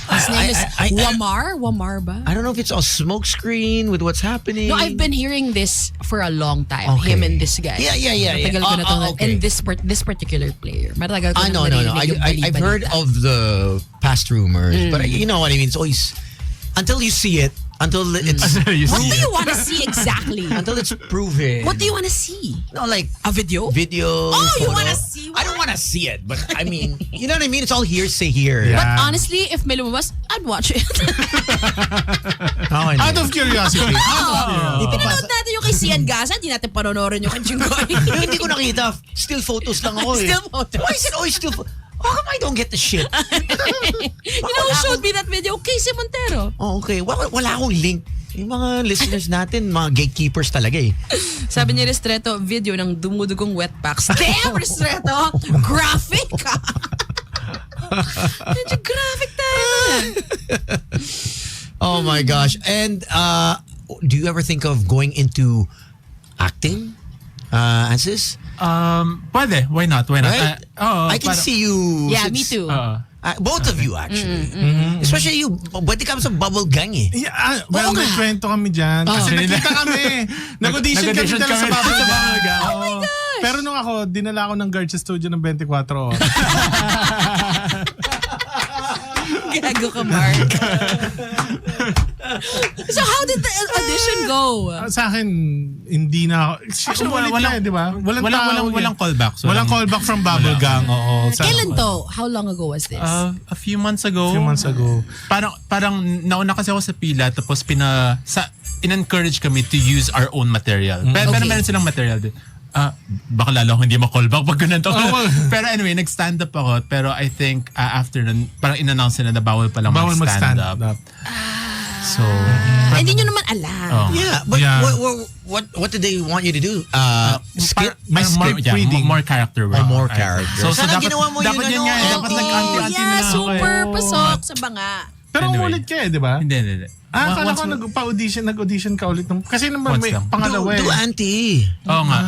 his name is I- Wamar ba? I don't know if it's all smoke screen with what's happening. No, I've been hearing this for a long time. Okay. Him and this guy. Yeah. Matagal ko na to. Okay. And this particular player. Matagal ko na No. narinig yung I've heard bali-balita. of the past rumors, but you know what I mean. It's always until you see it, until it's You What see, do you want to see exactly? until it's proven. What do you want to see? No, like A video? video. Oh, you photo. wanna see I don't want to see it, but I mean, you know what I mean. It's all hearsay here. Yeah. But honestly, if may lumabas, I'd watch it. Oh, Out of curiosity. Pinanood natin yung kay Sian Gaza, di natin panonorin yung kay Jingoy. Hindi ko nakita. Still photos lang ako eh. Still photos. Why is it always still? How come I don't get the shit? You know who showed me that video? Casey Montero. Oh, okay. Wala akong link. Yung mga listeners natin, mga gatekeepers talaga eh. Sabi ni Restreto, video ng dumudugong wet packs. Damn, Restreto! Graphic! Medyo graphic tayo. Oh my gosh. And do you ever think of going into acting, Ansis? Pwede. Why not? Why not? Right? I can see you. Yeah, since- me too. Both of you actually. Especially you, pwede ka sa bubble gang eh. Yeah, well, nga. may kwento kami dyan. Kasi nakita kami. Nag-audition kami Nag-audition dala sa kami. Bubble Gang. Oh my gosh! Pero nung ako, dinala ako ng guard sa studio ng 24 oras. Gago ka, Mark. So how did the audition go? Sa akin, hindi na ako. Actually, Umulit di ba? Walang callback. So Walang callback from Bubble Gang. Oo. Kailan to? How long ago was this? A few months ago. Few months ago. Parang nauna kasi ako sa pila tapos in-encourage kami to use our own material. Pero Okay. meron silang material din. Baka lalo ako hindi ma-callback pag ganito. Pero anyway, nag-stand up ako. Pero I think after nun, parang in-announce nila na bawal palang mag-stand up. So, Hindi nyo naman alam. Yeah, but Yeah. what did they want you to do? Skip? May script reading. More character work. More character. So Sana dapat, ginawa mo yun, dapat yun ano? nga. Dapat Oo, nag-anti-anti na yeah, lang ako super eh. pasok sa banga. Pero Anyway. umulit ka di ba? Hindi. Akala Once ko nag-audition ka ulit. Kasi naman Once may lang. pangalawa Do eh. auntie. Oo nga.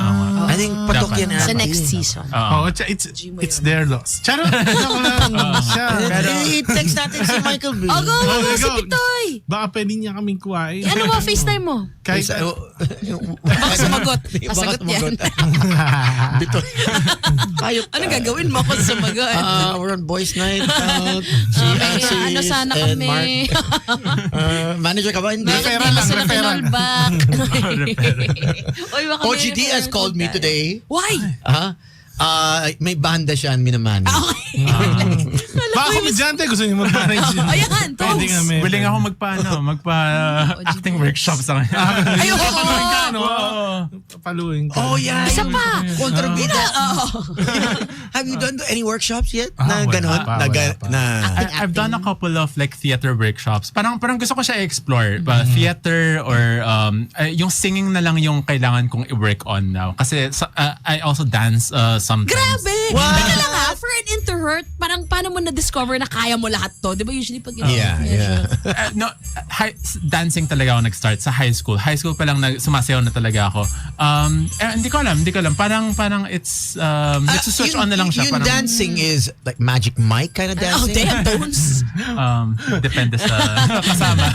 I think patok Dapat. yan Sa auntie. next season. Oh, it's their loss. Charot. Ako lang siya. I-text natin si Michael B. Oh, go, Okay, si go. Pitoy. Baka pwede niya kaming kuhain. Ano mo, FaceTime mo? Kahit Baka sumagot. Baka Pasagot yan. Bito. Hayop ka. Ano gagawin mo kung sumagot? We're on boys night out. Si Ansis Ano sana and kami? Mark. Manager ka ba? Hindi. Bakit Referral di mo lang, sila referral. kinallback? Oy, baka may OGD has referral called me ka. today. Why? May banda siya minaman. Okay. Baka komedyante gusto niyo mag-manage. Ayan, Pwede Tones. kami. Willing ako magpa-acting workshop sa kanya. Ayun, Papaluin ka, no? Oo. Papaluin ka. Oh yeah. Isa pa. Kontrabida. Oo. Have you done any workshops yet? Ah, Na wala ganon? pa, wala pa. Na I've done a couple of like theater workshops. Parang gusto ko siya i-explore. Theater or yung singing na lang yung kailangan kong i-work on now. Kasi I also dance sometimes. Grabe! Wow. Teka lang ha, for an introvert, parang paano mo na-discover na kaya mo lahat to? Di ba usually pag yeah. No, dancing talaga ako nag-start sa high school. High school pa lang sumasayaw na talaga ako. Hindi ko alam. Parang it's switch on na lang siya. Yung Parang, dancing is like Magic Mike kind of Oh, dancing? damn, Tones. depende sa kasama.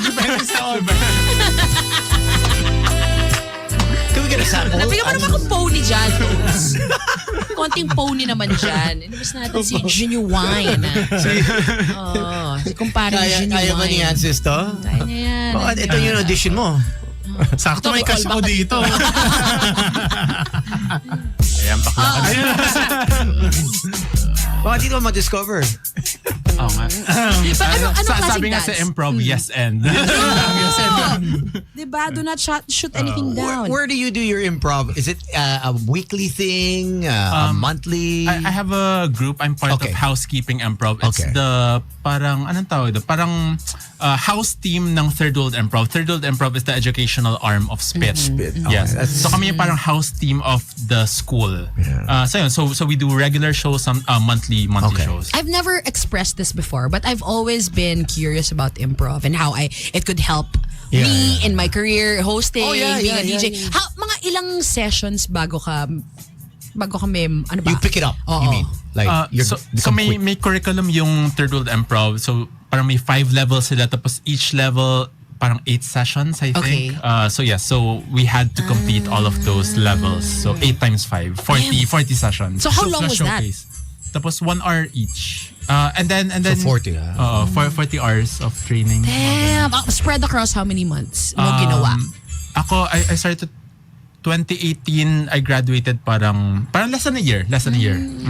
Depende sa Can we get a sample? Nabigyan mo naman akong pony dyan, Tones. Konting pony naman dyan. Inabas natin si Genuine. Si kumpare Kaya ba ni Genuine. Ansis to? Kaya niya yan. Oh, ito yung audition mo. Sakto may cash ako dito. Ayan, bakla ka. Baka dito mo ma-discover. Oo nga. Ano klaseng Sabi nga dance? sa improv, yes and. Diba? Do not shoot anything down. Where do you do your improv? Is it a weekly thing? A monthly? I have a group. I'm part Okay. of Housekeeping Improv. It's Okay. the parang anong tawag doon? Parang house team ng Third World Improv. Third World Improv is the educational arm of Spit. Spit. Yes. Okay, that's- So kami yung parang house team of the school. So yun. So we do regular shows, some monthly Okay. shows. I've never expressed this before, but I've always been curious about improv and how it could help me in my career, hosting, Oh, yeah, being a yeah, DJ. yeah. Mga ilang sessions bago kami, ano ba? You pick it up, Oo. you mean? Like, you're So become may quick. may curriculum yung Third World Improv. So parang may 5 levels sila. Tapos each level parang 8 sessions, I Okay. think. So we had to complete all of those levels. So 8 times 5, 40 sessions. So how long plus was that? showcase. Tapos 1 hour each. And then 40, 40 hours of training. Damn! Spread across how many months mo ginawa? Ako, I started 2018. I graduated parang less than a year.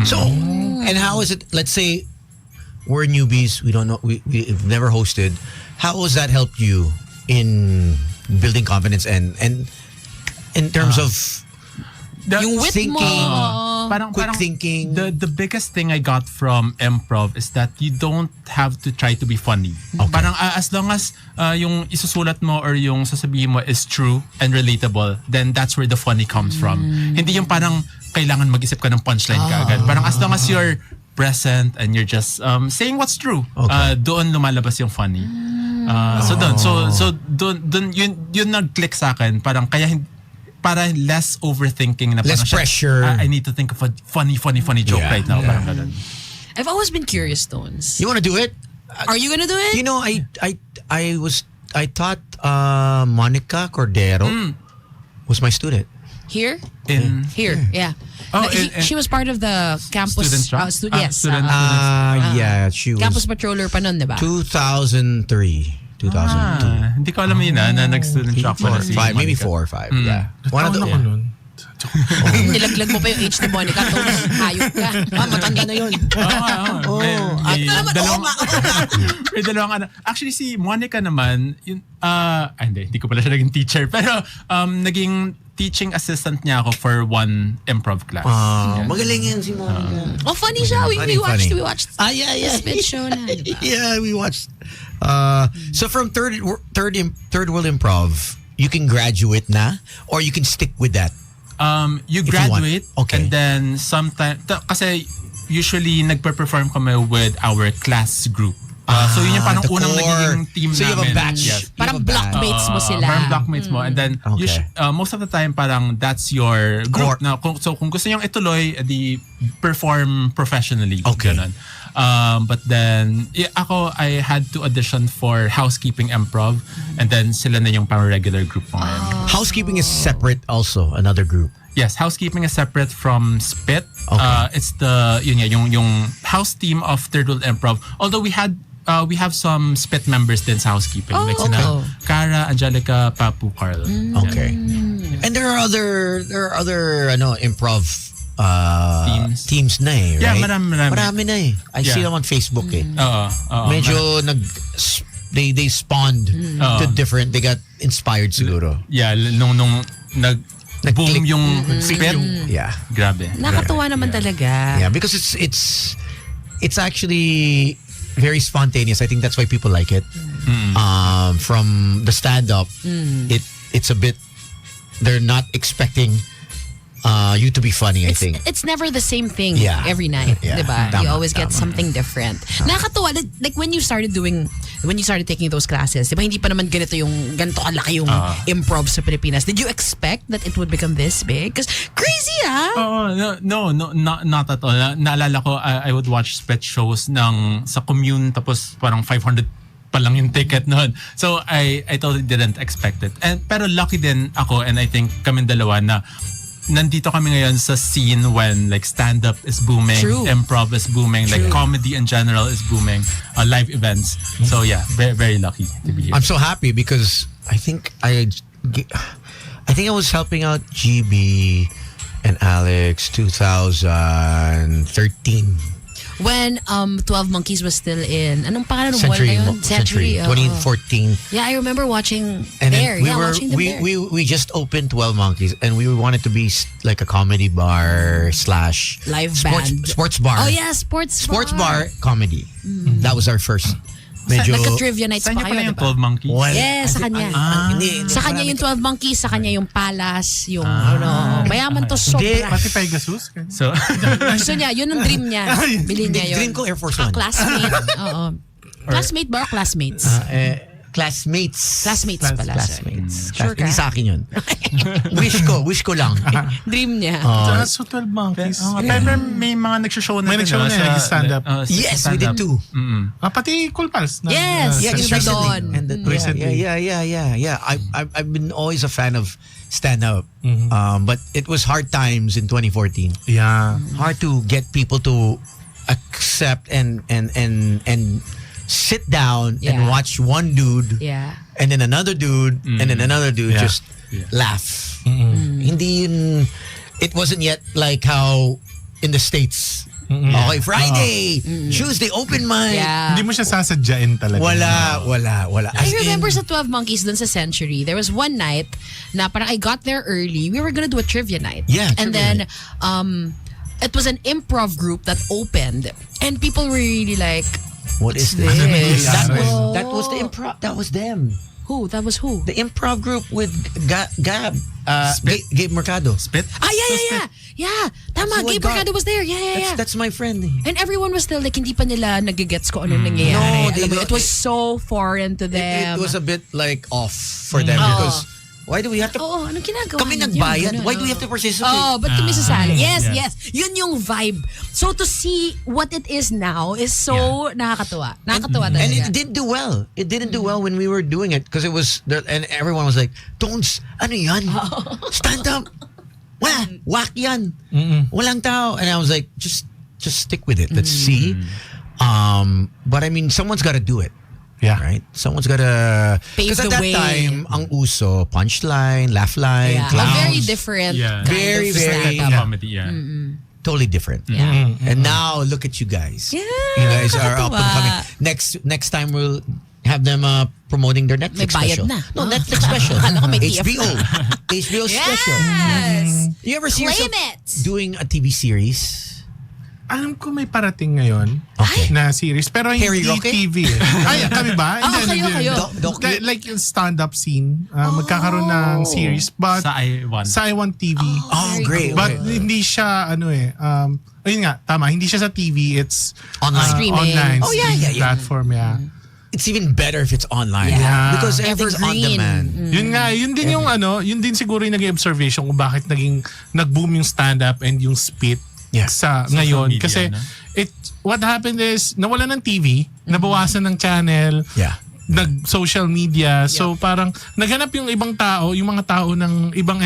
So, and how is it, let's say, we're newbies, we don't know, we've never hosted. How has that helped you in building confidence and in terms of Yung wit mo. thinking, Parang thinking? The biggest thing I got from improv is that you don't have to try to be funny. Parang as long as yung isusulat mo or yung sasabihin mo is true and relatable, then that's where the funny comes from. Hindi yung parang kailangan mag-isip ka ng punchline ka agad. Parang as long as you're present and you're just saying what's true, doon lumalabas yung funny. So doon yun nag-click sa akin, parang kaya para less overthinking na Less parang siya, pressure. I need to think of a funny joke Yeah. right now. Parang ganun. I've always been curious, Stones. You want to do it? Are you gonna do it? You know, I thought Monica Cordero was my student. Here? Here. Yeah. Oh, No, she was part of the campus. Student shop? Yes. Student- Yeah, she was Campus patroller pa nun, di ba? 2003. 2002. Hindi ko alam yun na nag-student shock pala si Five, maybe Monica. 4 or 5. Yeah. One of Taon the ako nun. Nilaglag mo pa yung age ni Monica. Tapos hayop ka. matanda na yun. Oo. May naman, may dalawang ano. Actually, si Monica naman, yun, hindi ko pala siya naging teacher. Pero naging teaching assistant niya ako for one improv class. Yeah. Magaling yan si Monica. Oh, funny siya. We watched. Yeah. Spit show na. Di ba? Yeah, we watched. So from third world improv, you can graduate na, or you can stick with that. You If you want. graduate, Okay. and then sometimes, kasi usually nagpe-perform kami with our class group. So yun yung parang the unang core. nagiging team So you have a namin. batch. Yes. You Parang have a batch. blockmates mo sila. Parang blockmates mo. And then, Okay. most of the time, parang that's your group. Core. Na, so kung gusto niyong ituloy, di perform professionally. Okay. Ganun. But then, ako, I had to audition for housekeeping improv. And then, sila na yung parang regular group ko ngayon. Housekeeping is separate also, another group. Yes, housekeeping is separate from Spit. Okay. It's the yung house team of Third World Improv. Although we have some Spit members din sa housekeeping. Like sina Cara, Angelica, Papu, Carl. Okay. And there are other improv teams na eh, Yeah, right? marami. na eh. I see Yeah. them on Facebook eh. Oo. Medyo they spawned to different, they got inspired siguro. Yeah, nung nag-boom Nag-click. yung Spit. Yeah. Grabe. Nakatuwa naman talaga. Yeah, because it's actually very spontaneous. I think that's why people like it. From the stand-up, it's a bit, they're not expecting you to be funny, I think. It's never the same thing Yeah. every night, Yeah. diba? Tama, You always get tama. something different. Nakakatuwa, like when you started taking those classes, diba hindi pa naman ganito kalaki yung improv sa Pilipinas. Did you expect that it would become this big? Because crazy No, not at all. Naalala ko, I would watch Spit shows sa commune, tapos parang 500 pa lang yung ticket noon. So I totally didn't expect it. Pero lucky din ako, and I think kami dalawa na nandito kami ngayon sa scene when like stand-up is booming, True. improv is booming, like comedy in general is booming, live events. So yeah, very, very lucky to be here. I'm so happy because I think I was helping out GB and Alex 2013. when 12 Monkeys was still in, anong pangalan ng wall Century. na yun? Century. oo. 2014. Yeah, I remember watching And there. then Watching them there. we just opened 12 Monkeys, and we wanted to be like a comedy bar / Live band. sports bar. Oh yeah, sports bar comedy. That was our first. Medyo Nagka-trivia nights Saan pa niyo pala kayo, yung diba? 12 Monkeys? Well, Yes, sa kanya. hindi, Sa kanya yung 12 Monkeys, sa kanya yung Palace, yung mayaman to Hindi. sobra. Pati Pegasus. So, Gusto niya, yun ang dream niya. Bilhin niya yun. Dream ko Air Force One. Classmate. Oo. Classmate ba o classmates? Classmates. Classmates pala. Classmates. Sure ka? Hindi sa akin yun. wish ko lang. Dream niya. So 12 Monkeys. pero may mga nagsho-show na May din, nagshow na, sa- nag-stand-up. Yes, we did too. Pati Cool Pals. Yes, Yeah, Yung just recently. Don. And then, Recently. yeah. I've been always a fan of stand-up. But it was hard times in 2014. Yeah. Hard to get people to accept and sit down and Yeah. watch one dude Yeah. and then another dude and then another dude Yeah. just laugh. Hindi yun, it wasn't yet like how in the States. Okay, Friday, Tuesday, open mic. Yeah. Hindi mo siya sasadyain talaga. Wala. I As in, remember sa 12 Monkeys dun sa Century, there was one night na parang I got there early. We were gonna do a trivia night. Yeah, And trivia then, it was an improv group that opened. And people were really like, what is What's this? this? That was the improv. That was them. Who? That was who? The improv group with Gab. Spit. Gabe Mercado. Spit? Yeah. Tama, Oh my Gabe God. Mercado was there. Yeah. That's my friend. And everyone was still like, hindi pa nila nagigets ko ano nangyayari. No, they Alam mo, don't- it was so foreign to It them. was a bit like off for them because why do we have to... Oo, anong ginagawa Kami ninyo? nagbayad. Ganun, Why do we oo. have to participate? Oh, but kami sasali. Yes. yes. Yun yung vibe. So to see what it is now is so nakakatuwa. Nakakatuwa talaga. And it did do well. It didn't do well when we were doing it because it was and everyone was like, "Tones, ano yan? Stand up. Wala, whack yan. Walang tao." And I was like, just stick with it. Let's see. But I mean, someone's got to do it. Yeah. Right? Someone's gotta... Pave Because at the that way. time, ang uso, punchline, laugh line, Yeah. clowns. A very different Yeah. kind Very, of very- stand-up. Comedy, yeah. Totally different. Yeah. And now, look at you guys. Yeah, You guys are up and nakakatuwa. coming. Next time, we'll have them promoting their Netflix May bayad special. na. No, Netflix special. Akala ko may TF HBO. HBO special. Yes. You ever see Claim yourself it. doing a TV series? Alam ko may parating ngayon Okay. na series. Pero Harry hindi Roque? TV. Ay, kami ba? Oo, kayo. Like yung stand-up scene. Magkakaroon ng series. But Sa I1. sa I1 TV. Oh, Very great. cool. But hindi siya, ayun nga, tama. Hindi siya sa TV. It's Online. Streaming. online Oh, yeah, streaming yeah. platform, yeah. It's even better if it's online. Yeah. Because everything's on Evergreen. demand. Yun nga, yun din yung yun din siguro yung naging observation kung bakit nag-boom yung stand-up and yung spit Yeah. sa Social ngayon. media, Kasi no? what happened is, nawala ng TV, nabawasan ng channel, Yeah. nag-social media. So parang naghanap yung ibang tao, yung mga tao ng ibang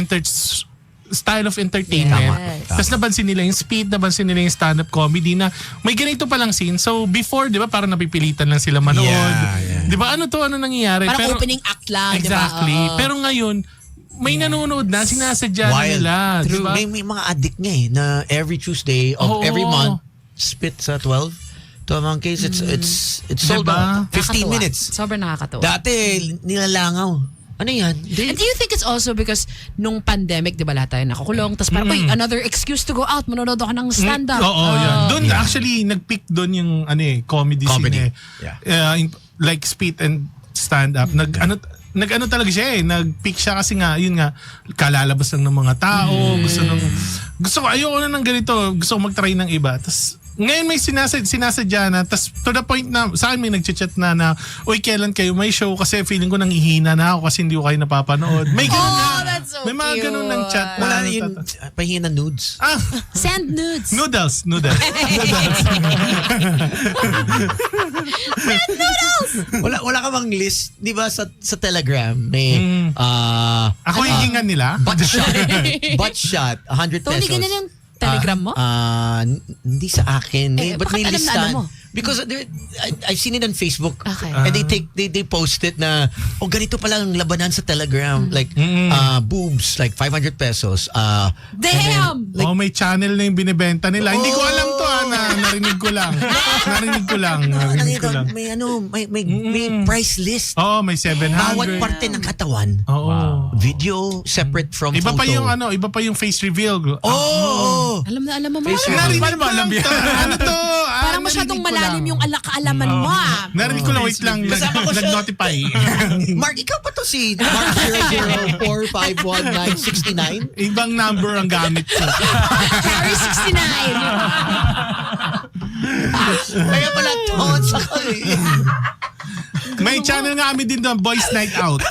style of entertainment. Yes. Tapos nabansin nila yung speed, nabansin nila yung stand-up comedy na may ganito palang scene. So before, di ba, parang napipilitan lang sila manood. Yeah. Di ba, ano nangyayari? Parang opening act lang, di ba? Exactly. Oo. Pero ngayon, may nanonood na, sinasadya na Wild. nila. Di True. ba? May mga addict nga na every Tuesday of Oo. every month, spit sa 12 monkeys. It's sold Diba? out. 15 Nakakatuwa. minutes. Sobrang nakakatuwa. Dati, nilalangaw. Ano yan? And do you think it's also because nung pandemic, di ba lahat tayo nakakulong, tapos parang, uy, another excuse to go out, manonood ako ng stand-up. Oo, yan. Doon actually, nag-pick doon yung comedy Comedy. scene. Yeah. Like spit and stand-up. Nag-ano talaga siya nag-pick siya kasi nga, yun nga, kalalabas lang ng mga tao, gusto ko, ayoko na ng ganito, gusto ko mag-try ng iba. Tapos, ngayon may sinasadya na, tas to the point na, sa akin may nag-chat na, uy, kailan kayo may show? Kasi feeling ko nangihina na ako kasi hindi ko kayo napapanood. May ganun nga. That's so may mga cute. ganun ng chat. Wala na yun. Pahingi na nudes. Send nudes. Noodles. Wala ka bang list? Di ba sa Telegram, may Ako hihingan nila. butt shot, 100 pesos. Tony, ganyan yung Telegram mo? Hindi sa akin. But bakit may alam na listahan. alam mo? Because I've seen it on Facebook. Okay. And they post it na, ganito pala ang labanan sa Telegram. Like, boobs, like 500 pesos. Damn! May channel na yung binibenta nila. Hindi ko alam to narinig ko lang. May price list. May 700. Bawat parte ng katawan. Oo. Video separate from Iba photo. pa yung face reveal. Alam na alam mo, mga. Narinig mo alam yan. Ano to? Parang masyadong malalim yung alakaalaman mo, Narinig ko lang, wait lang. Kasama ko siya. Nag-notify. Mark, ikaw pa to si Mark 004516969? Ibang number ang gamit ko. Harry 69. Kaya pala, tones ako eh. May channel nga kami din doon, Boys Night Out.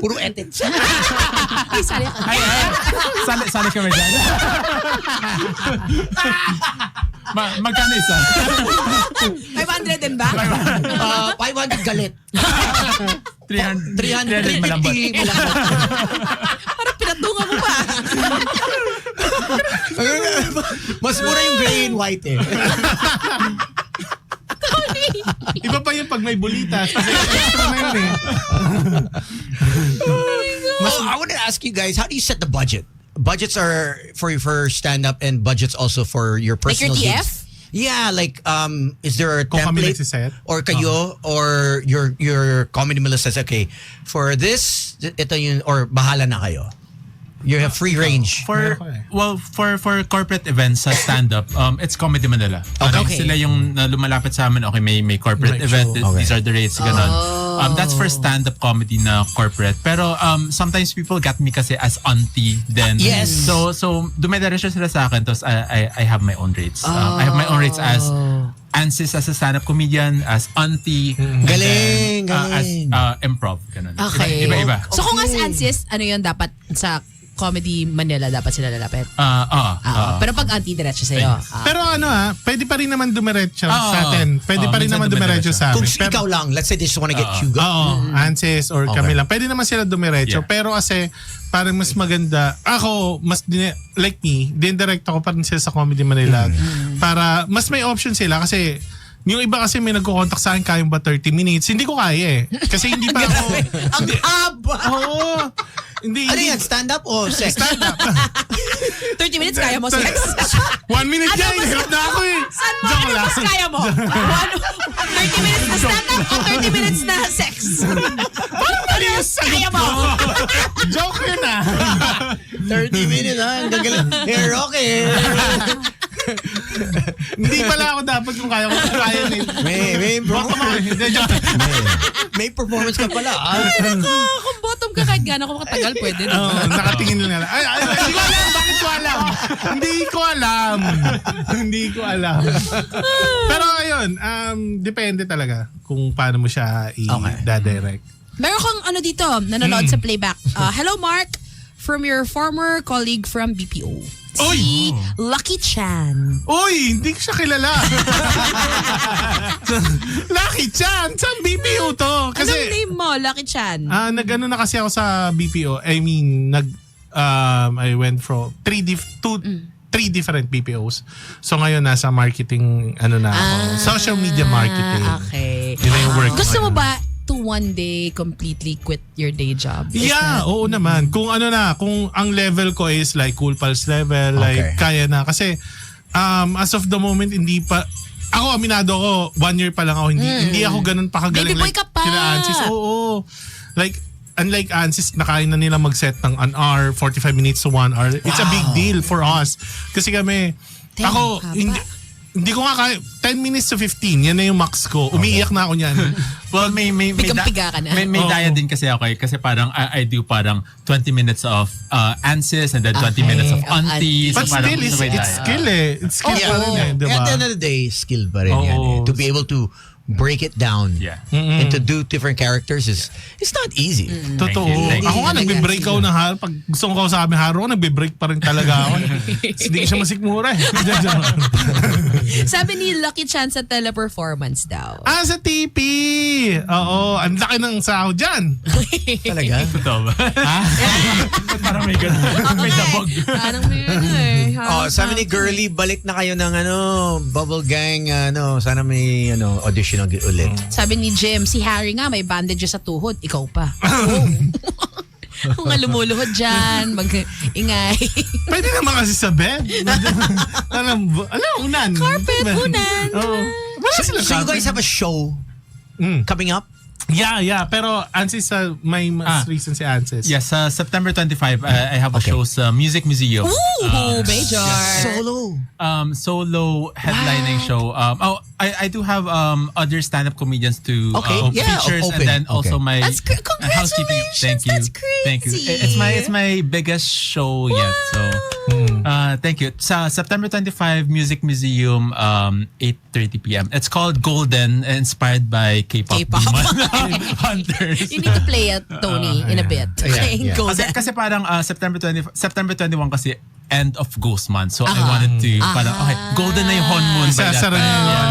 Puro edits. Ay, sali ka. Sali kami dyan. Magkano isa? 500 din ba? 500 galit. 300 malambot. 350 malambot. Parang pinatungan mo pa. Mas mura yung gray and white eh. Iba pa yung pag may bulitas. Kasi extra na yun eh. I want to ask you guys, how do you set the budget? Budgets are for stand-up and budgets also for your Like your personal TF? gigs. Yeah, like is there a Kung kami template nagsiset? or kayo or your comedy Melissa says, okay, for this ito yun or bahala na kayo. You have free range. For corporate events sa stand-up, it's Comedy Manila. Okay. Sila yung lumalapit sa amin, okay, may corporate Right, event, show. these are the rates, ganon. That's for stand-up comedy na corporate. Pero sometimes people got me kasi as auntie then. Yes. So dumidiretso sila sa akin tapos I have my own rates. I have my own rates as Ansis as a stand-up comedian, as auntie. Galing, As galing. improv. Ganun. Okay. Iba-iba. So kung as Ansis, ano yun dapat sa Comedy Manila dapat sila lalapit? Pero pag anti-diretso sa'yo. Pero pwede pa rin naman dumiretso sa atin. Pwede pa rin minsan naman dumiretso sa Kung amin. ikaw lang, let's say they just wanna get Hugo. Ansis or Okay. kami lang. Pwede naman sila dumiretso. Yeah. Pero kasi parang mas maganda. Ako, like me, dindirect ako pa rin sila sa Comedy Manila. Para mas may option sila kasi yung iba kasi may nagko-contact sa akin, kaya ba 30 minutes? Hindi ko kaya eh. Kasi hindi pa ako... Ang haba! Oo. Hindi. Ano yan? Stand-up o sex? Stand-up. 30 minutes kaya mo sex? 1 minute yan. Hirap na ako eh. Saan mo? Joke Ano lang. mas kaya mo? 30 minutes na stand-up o 30 minutes na sex? Ano mas kaya mo? Joke yun 30 minutes ha? Ang gagaling. Hey, Rocky! Hindi pala ako dapat kung kaya ko. Kaya na May may performance ka pala. Kung bottom ka kahit gano'n kung katagal, pwede. Nakatingin lang. Ay, hindi ko alam. Bakit ko alam? Hindi ko alam. Pero ayun, depende talaga kung paano mo siya i-direct. Meron kang ano dito, nanonood sa playback. Hello Mark, from your former colleague from BPO. Si Lucky Chan. Uy, hindi ko siya kilala. Lucky Chan, saan BPO to? Anong Kasi name mo, Lucky Chan? nag-ano na kasi ako sa BPO. I mean, I went from three different BPOs. So ngayon nasa marketing na ako. Social media marketing. Okay. Yun na yung work. Gusto mo ba to one day completely quit your day job? Yeah, oo naman. Kung kung ang level ko is like Cool Pals level, like kaya na. Kasi as of the moment, hindi pa, ako aminado ko, 1 year pa lang ako, hindi ako ganun pa kagaling. Baby boy ka pa. Sila Ansis, oo. Like, unlike Ansis, nakain na nila mag-set ng an hour, 45 minutes to 1 hour. It's a big deal for us. Kasi kami, Damn, ako, haba. hindi ko nga kaya, 10 minutes to 15, yan na yung max ko. Umiiyak na ako niyan. Well, may Pigang-piga ka na. May diet din kasi ako eh. Kasi parang I do parang 20 minutes of Ansis and then 20 minutes of auntie. But So parang still, sabay it's diet. skill eh. It's skill pa rin eh, di ba? At the end of the day, skill pa rin yan. Oo. To be able to break it down Yeah. and to do different characters is it's not easy. Totoo. Thank you. Ako nga, nagbe-break ako ng haro. Pag gusto ko kausapin haro, nagbe-break pa rin talaga ako. Hindi ko siya masikmura eh. Sabi ni Lucky Chan sa teleperformance daw. Sa TP! Oo, ang laki ng sahod dyan. Talaga? Totoo ba? Parang may ganun. May dabog. Parang may Sabi ni Girly, balik na kayo ng Bubble Gang, sana may audition ulit. Sabi ni Jim, si Harry nga may bandage sa tuhod, ikaw pa. Kung nga lumuluhod dyan, mag-ingay. Pwede naman kasi sa bed. Unan. Carpet, unan. Oo. Wala sila So you guys have a show coming up? Yeah. Pero Ansis, may mas recent si Ansis. Yes, September 25, I have a show sa Music Museum. Ooh, major. Solo. Solo headlining show. I do have other stand-up comedians to features open. and then also my That's housekeeping. Thank you. That's crazy. Thank you. It's my biggest show yet. So thank you. Sa September 25 Music Museum 8:30 p.m. It's called Golden, inspired by K-pop. K-pop. Hunters. You need to play it, Tony, in a bit. Yeah. Go Kasi, there. kasi parang September 21 kasi end of Ghost Month. So I wanted to parang okay, golden na yung honeymoon by that Sasara time. niya yan.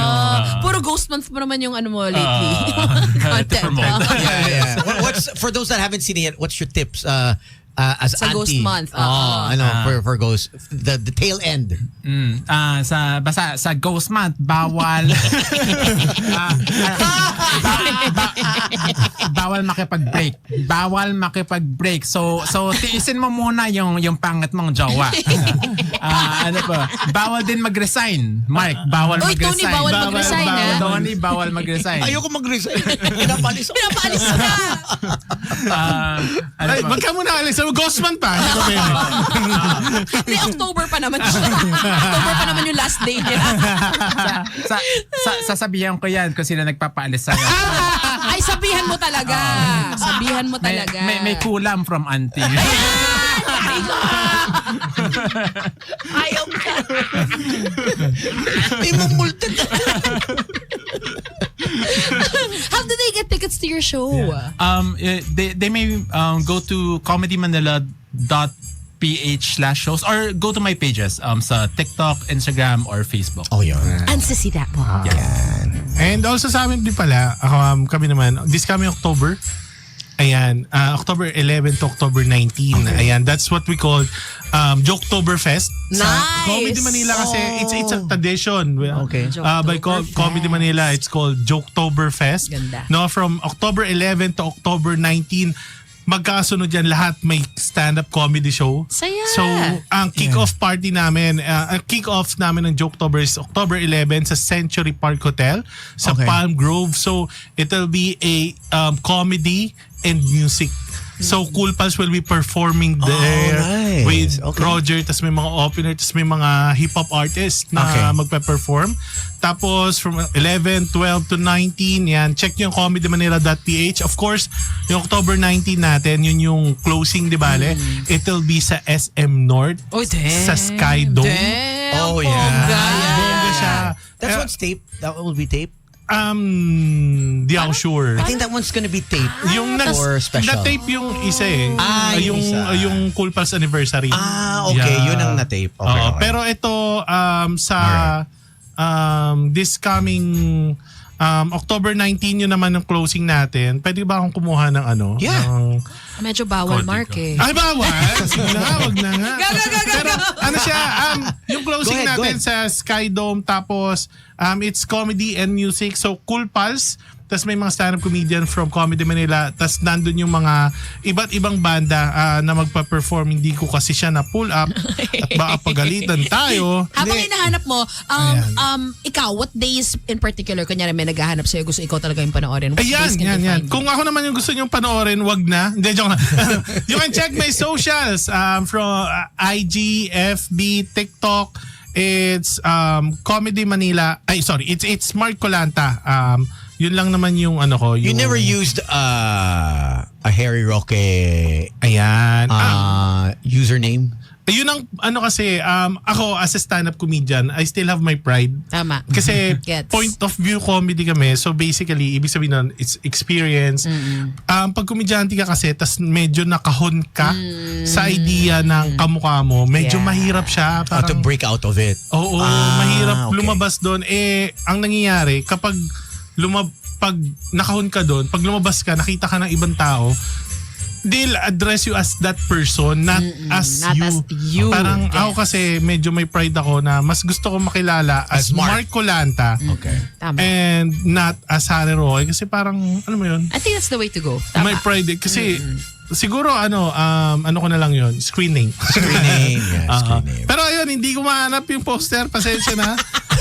Puro ghost month mo naman yung ano mo lately. to Content. promote. Yeah. What's for those that haven't seen it yet? What's your tips? As Sa auntie, Ghost Month. for Ghost, the tail end. Basta sa Ghost Month bawal bawal makipag-break. Bawal makipag-break. So tiisin mo muna yung pangit mong jowa. Ano pa? Bawal din mag-resign. Mark, bawal Uy, mag-resign. Tony, bawal mag-resign, ha? Tony, bawal mag-resign. Ayoko mag-resign. Pinapalis ako. Pinapaalis ka. Ano Ay, pa? wag ka muna alis. Ghostman pa. Hindi ko pwede. Hindi, October pa naman siya. October pa naman yung last day niya. Sasabihan ko yan kung sila nagpapaalis sa'yo. Ay, sabihan mo talaga. Sabihan mo talaga. May kulam from auntie. Ayaw ka. May mumulta ka. How do they get tickets to your show? They may go to comedymanila.ph/shows or go to my pages sa TikTok, Instagram, or Facebook. Oh, yun. And to see that po. And also sa amin din pala, kami naman, this coming October, ayan, October 11 to October 19. Okay. Ayan, that's what we call Joketoberfest. Sa Nice! Comedy Manila kasi it's a tradition. Okay. By Comedy Manila, it's called Joketoberfest. Ganda. No, from October 11 to October 19, magkakasunod yan lahat, may stand-up comedy show. Saya! So, ang kick-off party namin, ang kick-off namin ng Joketober is October 11 sa Century Park Hotel sa Okay. Palm Grove. So, it'll be a comedy and music. So, Cool Pals will be performing there nice. with Okay. Roger, tas may mga opener, tas may mga hip-hop artists na Okay. magpe-perform. Tapos, from 11, 12 to 19, yan, check nyo yung comedymanila.ph. Of course, yung October 19 natin, yun yung closing, di ba? It'll be sa SM North, Oh, damn. sa Sky Dome. Damn, Oh, yeah. bongga. Bongga siya. That's what's tape. That will be tape. Di ako sure. I think that one's gonna be tape. Yung or special. na-tape yung isa eh. Yung isa. Yung Cool Pals anniversary. Okay. Yeah. Yun ang na-tape. Okay, Oo, okay. pero ito sa this coming October 19 yun naman yung closing natin. Pwede ba akong kumuha ng ano? Yeah. Ng, Medyo bawal, Cody Mark ko. eh. ay, bawal! Sige na, wag na nga. Go. Pero ano siya, yung closing Go ahead, natin sa Sky Dome, tapos it's comedy and music. So, Cool Pals, tas may mga stand-up comedian from Comedy Manila, tas nandun yung mga iba't ibang banda na magpa-perform. Hindi ko kasi siya na-pull up at baka pagalitan tayo. Habang Hindi. hinahanap mo, ikaw, what days in particular, kunyari may naghahanap sa'yo, gusto ikaw talaga yung panoorin? What Ayan, days can they yan. find you? Kung ako naman yung gusto nyong panoorin, wag na. Hindi, joke na. You can check my socials from IG, FB, TikTok. It's Comedy Manila. Ay, sorry. It's Mark Colanta. Yun lang naman yung ano ko. You Yung, never used a Harry Roque Ayan. username? Yun ang ano kasi, ako as a stand-up comedian, I still have my pride. Tama. Kasi Gets. point of view comedy kami. So basically, ibig sabihin nun, it's experience. Pag komedyante ka kasi, tas medyo nakahon ka sa idea ng kamukha mo, medyo Yeah. mahirap siya. How to Parang, break out of it? oo, Ah, mahirap okay. lumabas doon. Ang nangyayari, kapag pag nakahon ka doon, pag lumabas ka, nakita ka ng ibang tao, they'll address you as that person, not as not you. as you. Parang Yes. ako kasi medyo may pride ako na mas gusto ko makilala as As Mark. Mark Colanta Okay. Tama. and not as Harry Roque kasi parang ano mo yun? I think that's the way to go. Tama. May pride kasi siguro ano ko na lang yun, screening. Screen name. Yeah, screen name. Pero ayun, hindi ko mahanap yung poster, pasensya na.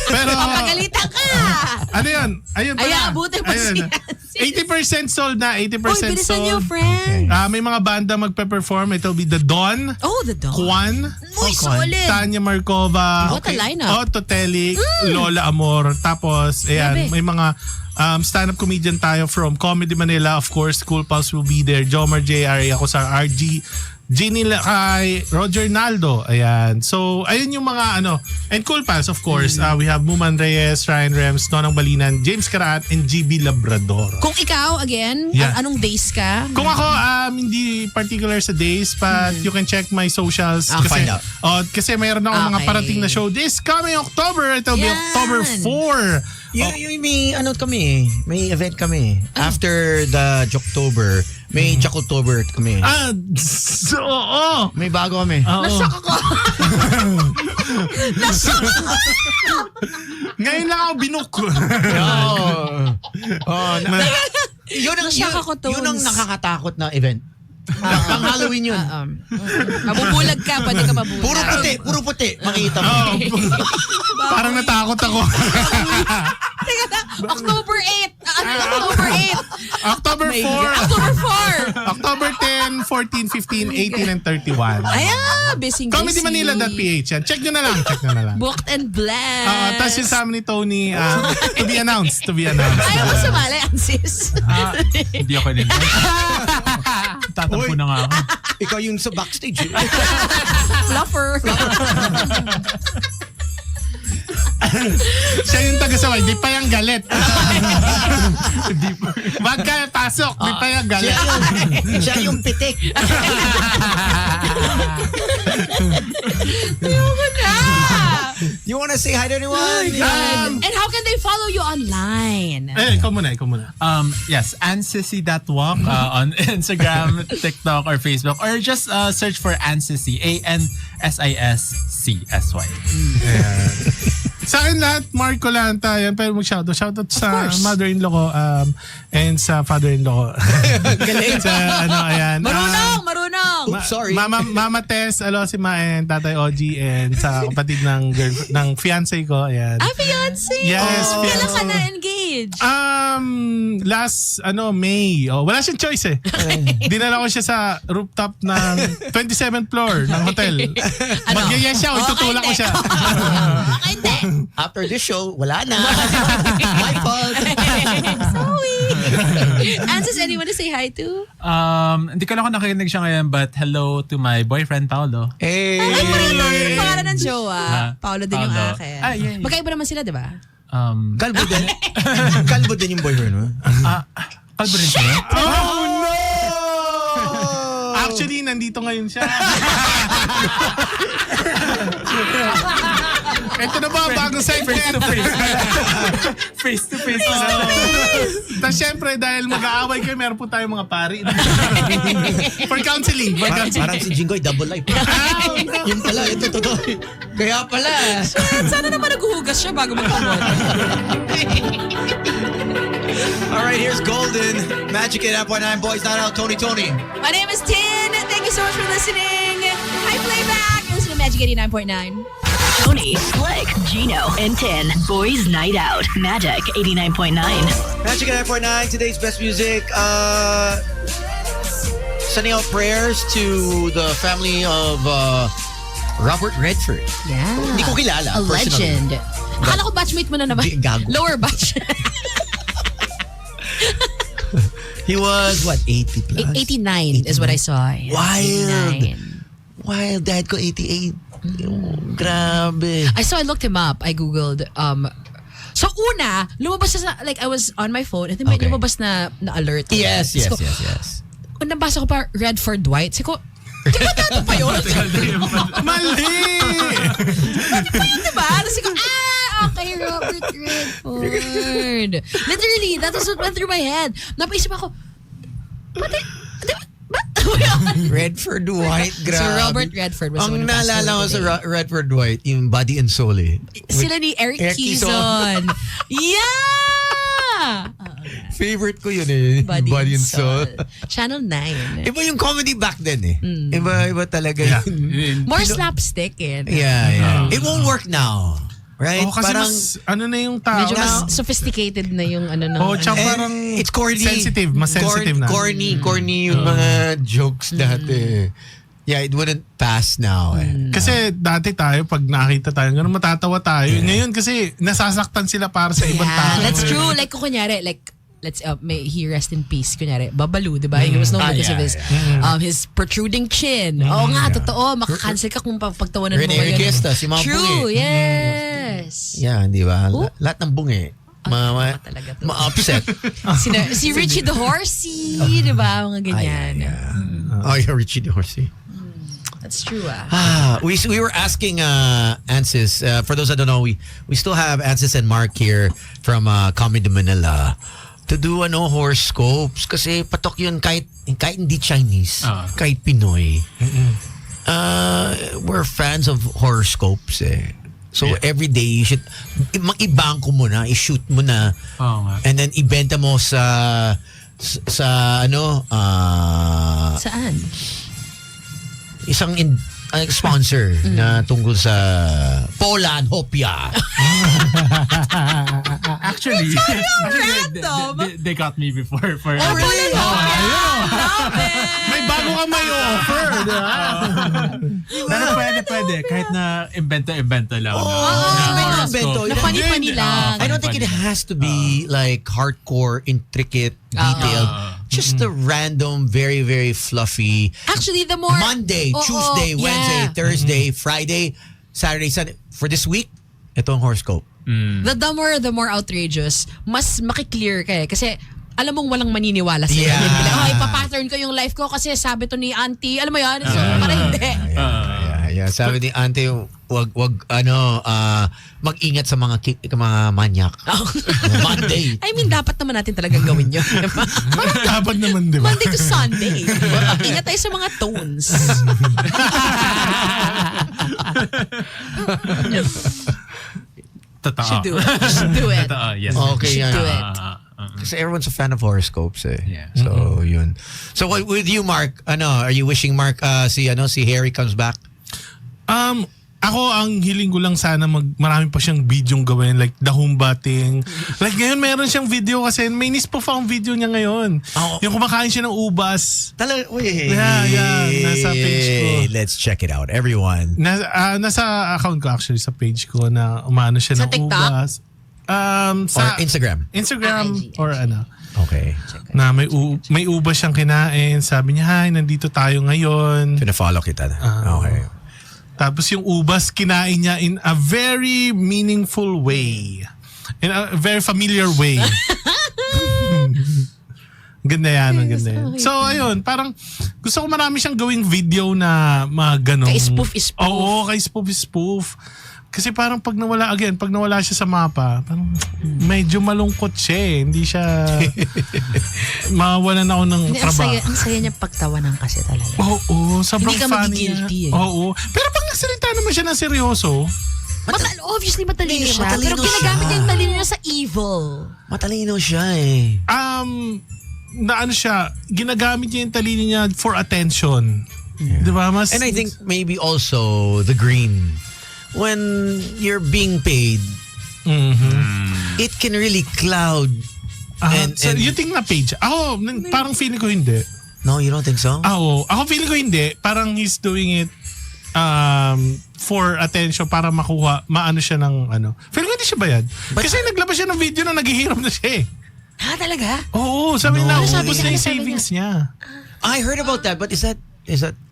Pero Papagalitan ka! ano yun? Ayun pala. Ay, abutin mo Ayun. siya. 80% sold na, 80% Uy, bilisan niyo, sold. friend. May mga banda magpe-perform. It'll be The Dawn, Oh, the dog. Kwan, Uy, solid. Tanya Markova, What a lineup. Otto Telik, Lola Amor. Tapos, ayan, Grabe. may mga stand-up comedian tayo from Comedy Manila. Of course, Cool Pals will be there. Jomar J.R. Ako sa RG. Ginny Lakay, Roger Naldo. Ayan. So, ayun yung mga ano. And Cool Pals, of course. We have Muman Reyes, Ryan Rems, Nonong Balinan, James Karaat, and GB Labrador. Kung ikaw, again, Yeah. anong days ka? Kung ako, hindi particular sa days, but you can check my socials. Ah, kasi, find out. kasi mayroon akong mga Okay. parating na show this coming October. It'll be Yan. October 4. May ano kami, may event kami. After the Joketober, may Jacktober kami. Oo. May bago kami. Nashock ako. Ngayon lang ako binook. Yun ang, Nashock ako, yun ang Tones. nakakatakot na event. Pang Halloween yun. Mabubulag ka, pwede ka mabulag. Puro puti. Makita mo. Parang natakot ako. Teka na, October 8. October 8. October 4. October 4. October 10, 14, 16, 18, and 31. Busy. ComedyManila.ph yan. Check nyo na lang. Booked and blessed. Tapos yung sa amin ni Tony, to be announced. Ayaw mo sumali, Ansis. Hindi ako nila. Tatampo na nga ako. Ikaw yung sa backstage. Fluffer. Siya yung taga-saway, di pa yung galit. Wag ka pasok, di pa yung galit. Siya yung pitik. You wanna say hi to anyone? And how can they follow you online? Ikaw muna. Yes, ansissy.walk on Instagram, TikTok, or Facebook. Or just search for Ansissy. ANSISCSY. Sa akin lahat, Mark Colanta, yan, pero mag-shoutout. Shoutout sa mother-in-law ko and sa father-in-law ko. Galing. Sa ayan. Marunong! Sorry. Mama Tess, Alosima, and Tatay Ogie, and sa kapatid ng fiancé ko, ayan. Fiancé! Yes, Kailan ka fiancé. na-engage? Last May. Wala siyang choice eh. Dinala ko siya sa rooftop ng 27th floor ng hotel. Mag-yes siya, itutulak ko siya. Okay, hindi. After this show, wala na. My fault. Sorry. Ansis, anyone to say hi to? Hindi ko lang ako nakikinig siya ngayon, but hello to my boyfriend, Paolo. Hey. Ay, yung pangalan ng jowa. Paolo din yung Paolo. akin. Yeah. Magkaiba naman sila, di ba? Kalbo din. Kalbo din yung boyfriend mo. Kalbo rin siya. Oh no! Actually, nandito ngayon siya. Ito na ba ang bagong segment? Face to face. Tapos syempre, dahil mag-aaway kayo, meron po tayong mga pari. For counseling. Parang si Jingoy, double life. Yun pala, ito totoo. Kaya pala. Sana naman naghuhugas siya bago magkamot. Alright, here's Golden. Magic 8.9 Boys Not Out, Tony. My name is Tin. Thank you so much for listening. Hi, Playback. Listen to Magic 89.9. Tony, Slick, Gino, and 10. Boys Night Out. Magic 89.9. Magic 9.9, today's best music. Sending out prayers to the family of Robert Redford. Yeah. Hindi ko kilala. A personally. legend. Akala ko batchmate mo na naman. Gago. Lower batch. He was, what, 80 plus? 89 is what I saw. Yeah. Wild. 89. Wild, dad ko 88. Grabe. I looked him up. I Googled. So una, lumabas siya sa, like I was on my phone and then may Okay. lumabas na alert. Yes. Kung nabasa ko pa Redford White, sabi ko, di ba dato pa yun? Mali! Diba? Tapos ko, okay, Robert Redford. Literally, that was what went through my head. Napaisip ako, ba? Redford White, grabe. So Robert Redford was the one Ang who passed naalala ko away sa today. Redford White, yung Body and Soul eh. Sila ni Eric Eric Kizon. Yeah! Favorite ko yun eh. Body and Soul. Channel 9. Iba yung comedy back then eh. Iba talaga yun. More slapstick eh. Yeah. It won't work now. Right? Kasi Parang, mas, ano na yung tao. Medyo mas sophisticated na yung ano na. Oh, tsaka and parang it's corny. sensitive, mas sensitive na. Corny yung mga jokes dati. Yeah, it wouldn't pass now eh. Kasi dati tayo, pag nakita tayo, ganun matatawa tayo. Ngayon kasi nasasaktan sila para sa ibang tao. That's true. Like kung kunyari, like let's may he rest in peace kunyari Babalu, diba? He was known because of his protruding chin. Oo nga, totoo, makakancel ka kung pagtawanan mo Rene ngayon. Enriquez, si Mama True, Bungi. yes. Yeah, di ba? Lahat ng bungi. talaga to. Ma-upset. Si Richie the Horsey, diba? Mga ganyan. Oh, yeah, Richie the Horsey. That's true We were asking Ansis, for those that don't know, we still have Ansis and Mark here from Comedy Manila to do horoscopes kasi patok yun kahit hindi Chinese, kahit Pinoy. We're fans of horoscopes eh. So every day you should mag-ibangko mo na, i-shoot mo na, and then ibenta mo sa Saan? isang sponsor na tungkol sa Poland Hopia. Actually, random. they got me before. For Oh, really? Love it! May bago ka may offer. Pero pwede. Kahit na invento lang. invento. Na funny-funny lang. I don't think it has to be like hardcore, intricate, detailed. Just a random, very, very fluffy Actually, the more... Monday, Oo, Tuesday, Wednesday, yeah. Thursday, Friday, Saturday, Sunday. For this week, ito ang horoscope. The more outrageous, mas makiklear ka eh. Kasi alam mong walang maniniwala sa'yo. Yeah. Like, ipapattern ko yung life ko kasi sabi to ni auntie. Alam mo yan? So, parang hindi. Yeah. Sabi ni Ante, wag mag-ingat sa mga manyak. Monday. I mean, dapat naman natin talagang gawin yun. Diba? Dapat naman, di ba? Monday to Sunday. Ingat tayo sa mga tones. Totoo. Should do it. Should do it. Totoo, yes. Okay, Should yan. do it. Kasi everyone's a fan of horoscopes eh. Yeah. So, yun. So, with you, Mark, are you wishing Mark, si Harry comes back? Ako, ang hiling ko lang sana marami pa siyang video gawin, like the humbating. Like ngayon, meron siyang video kasi may nispo pa ang video niya ngayon. Oh. Yung kumakain siya ng ubas. Talaga, Yeah, nasa page ko. Let's check it out, everyone. Nasa account ko actually, sa page ko na umano siya Sa ng TikTok? ubas. Or Instagram. Instagram IG. or ano. Okay. Na may ubas siyang kinain. Sabi niya, hi, nandito tayo ngayon. Pina-follow kita na. Okay. Tapos yung ubas, kinain niya in a very meaningful way. In a very familiar way. Ganda yan, ang ganda yan. So, ayun, parang gusto ko marami siyang gawing video na mga ganong... Kay spoof-spoof. Oo, kay spoof-spoof. Kasi parang pag nawala siya sa mapa, parang medyo malungkot siya eh. Hindi siya... mawalan ako ng Hindi, trabaho. ang saya niya pagtawanan kasi talaga. Oo, sobrang Hindi ka funny magigilty niya. eh. Oo. Pero pag nagsalita naman siya ng seryoso, Obviously matalino Hindi, siya. matalino Pero ginagamit siya. niya yung talino niya sa evil. Matalino siya eh. na ano siya, ginagamit niya yung talino niya for attention. Diba? Mas, And I think maybe also the green. When you're being paid, it can really cloud. so, you think na page? Ako, parang feeling ko hindi. No, you don't think so? Ako feeling ko hindi. Parang he's doing it for attention para maano siya ng ano. Feeling ko hindi siya bayad. Kasi naglabas siya ng video na naghihirap na siya eh. Ha, talaga? Oo, sabi na, Sabi ubos niya, na yung sabi savings niya. I heard about that, but is that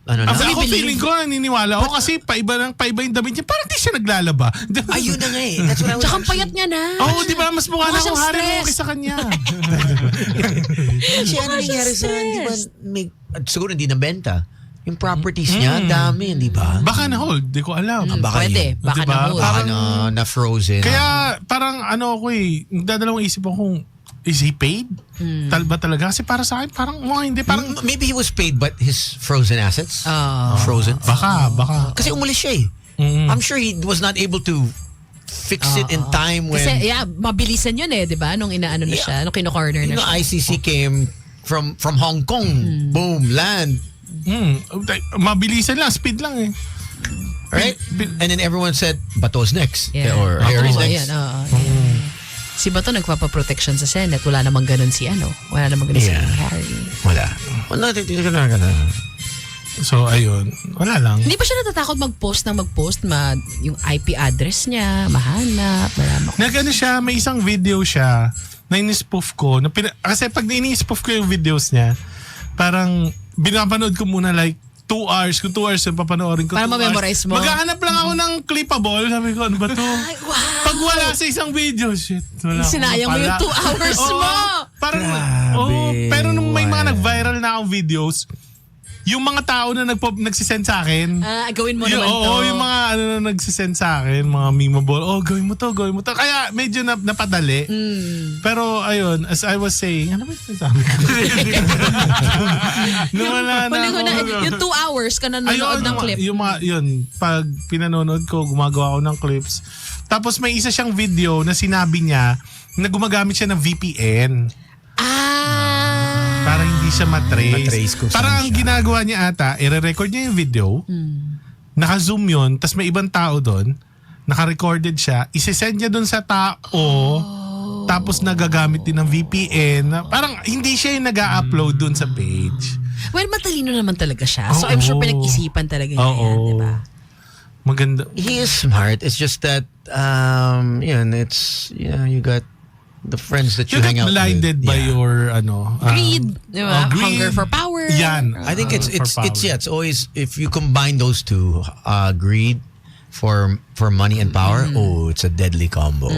ano na? Ako believe- feeling ko, naniniwala ako kasi paiba yung damit niya. Parang di siya naglalaba. Ayun na nga eh. That's what I was Tsaka ang payat niya na. Oo, di ba? Mas mukha na Mukha akong siyang hari mo stress. kaysa kanya. Kasi ano nangyari sa, di ba, siguro hindi nabenta. Yung properties niya, dami, di ba? Baka na-hold, di ko alam. Baka Pwede. yun. Baka Diba? na-hold. Baka na-frozen. Kaya parang ano ako eh, nagdadalawang isip ako kung is he paid? Ba talaga? Kasi para sa akin, parang hindi. Parang Maybe he was paid, but his frozen assets? Frozen? baka. Kasi umalis siya eh. I'm sure he was not able to fix it in time when Kasi, mabilisan yun eh, di ba? Nung inaano na siya, nung kino-corner na siya. ICC came from Hong Kong. Boom, land. Mabilisan lang, speed lang eh. Right? And then everyone said, Bato's next. Yeah. Or Harry's Oo, next. ayan. Si Bato nagpapaprotection sa Senate. Wala namang ganun si Wala namang ganun si Harry. Wala. Wala, na. So ayun, wala lang. Hindi pa siya natatakot mag-post yung IP address niya, mahanap, malaman ko. Nagano siya, may isang video siya na in-spoof ko. Kasi pag ini-spoof ko yung videos niya, parang binapanood ko muna like 2 hours. Kung 2 hours yung papanoorin ko. Para 2 hours. ma-memorize mo. Maghahanap lang ako ng clippable. Sabi ko, ano ba to? Ay, wow! Pag wala sa isang video, shit. Wala akong Sinayang mo mapala. yung 2 hours Oo, mo! Parang, Grabe. pero nung may mga Wow. nag-viral na akong videos, yung mga tao na nagsisend sa akin, Gawin mo naman to. yung mga na nagsisend sa akin, mga memeable, gawin mo to. Kaya medyo napadali. Pero ayun, as I was saying, ano ba yung sabi ko? Nawala na Huli ko na, ako. yung 2 hours ka nanonood ng clip. Yun, pag pinanonood ko, gumagawa ako ng clips. Tapos may isa siyang video na sinabi niya na gumagamit siya ng VPN. Para hindi siya matrace. Matrace kung Parang saan ang siya. ginagawa niya ata, i-record niya yung video. naka-zoom yun, tas may ibang tao doon, naka-recorded siya, isesend niya doon sa tao, tapos nagagamit din ng VPN. Parang hindi siya yung nag-upload doon sa page. Well, matalino naman talaga siya. So I'm sure Oo. pinag-isipan talaga niya Oo. yan, di ba? Maganda. He is smart. It's just that, it's, you got the friends that you You hang get out blinded with. by Yeah. your, Greed, di ba? greed. Hunger for power. Yan. I think it's For power. it's always, if you combine those two, greed for money and power, it's a deadly combo.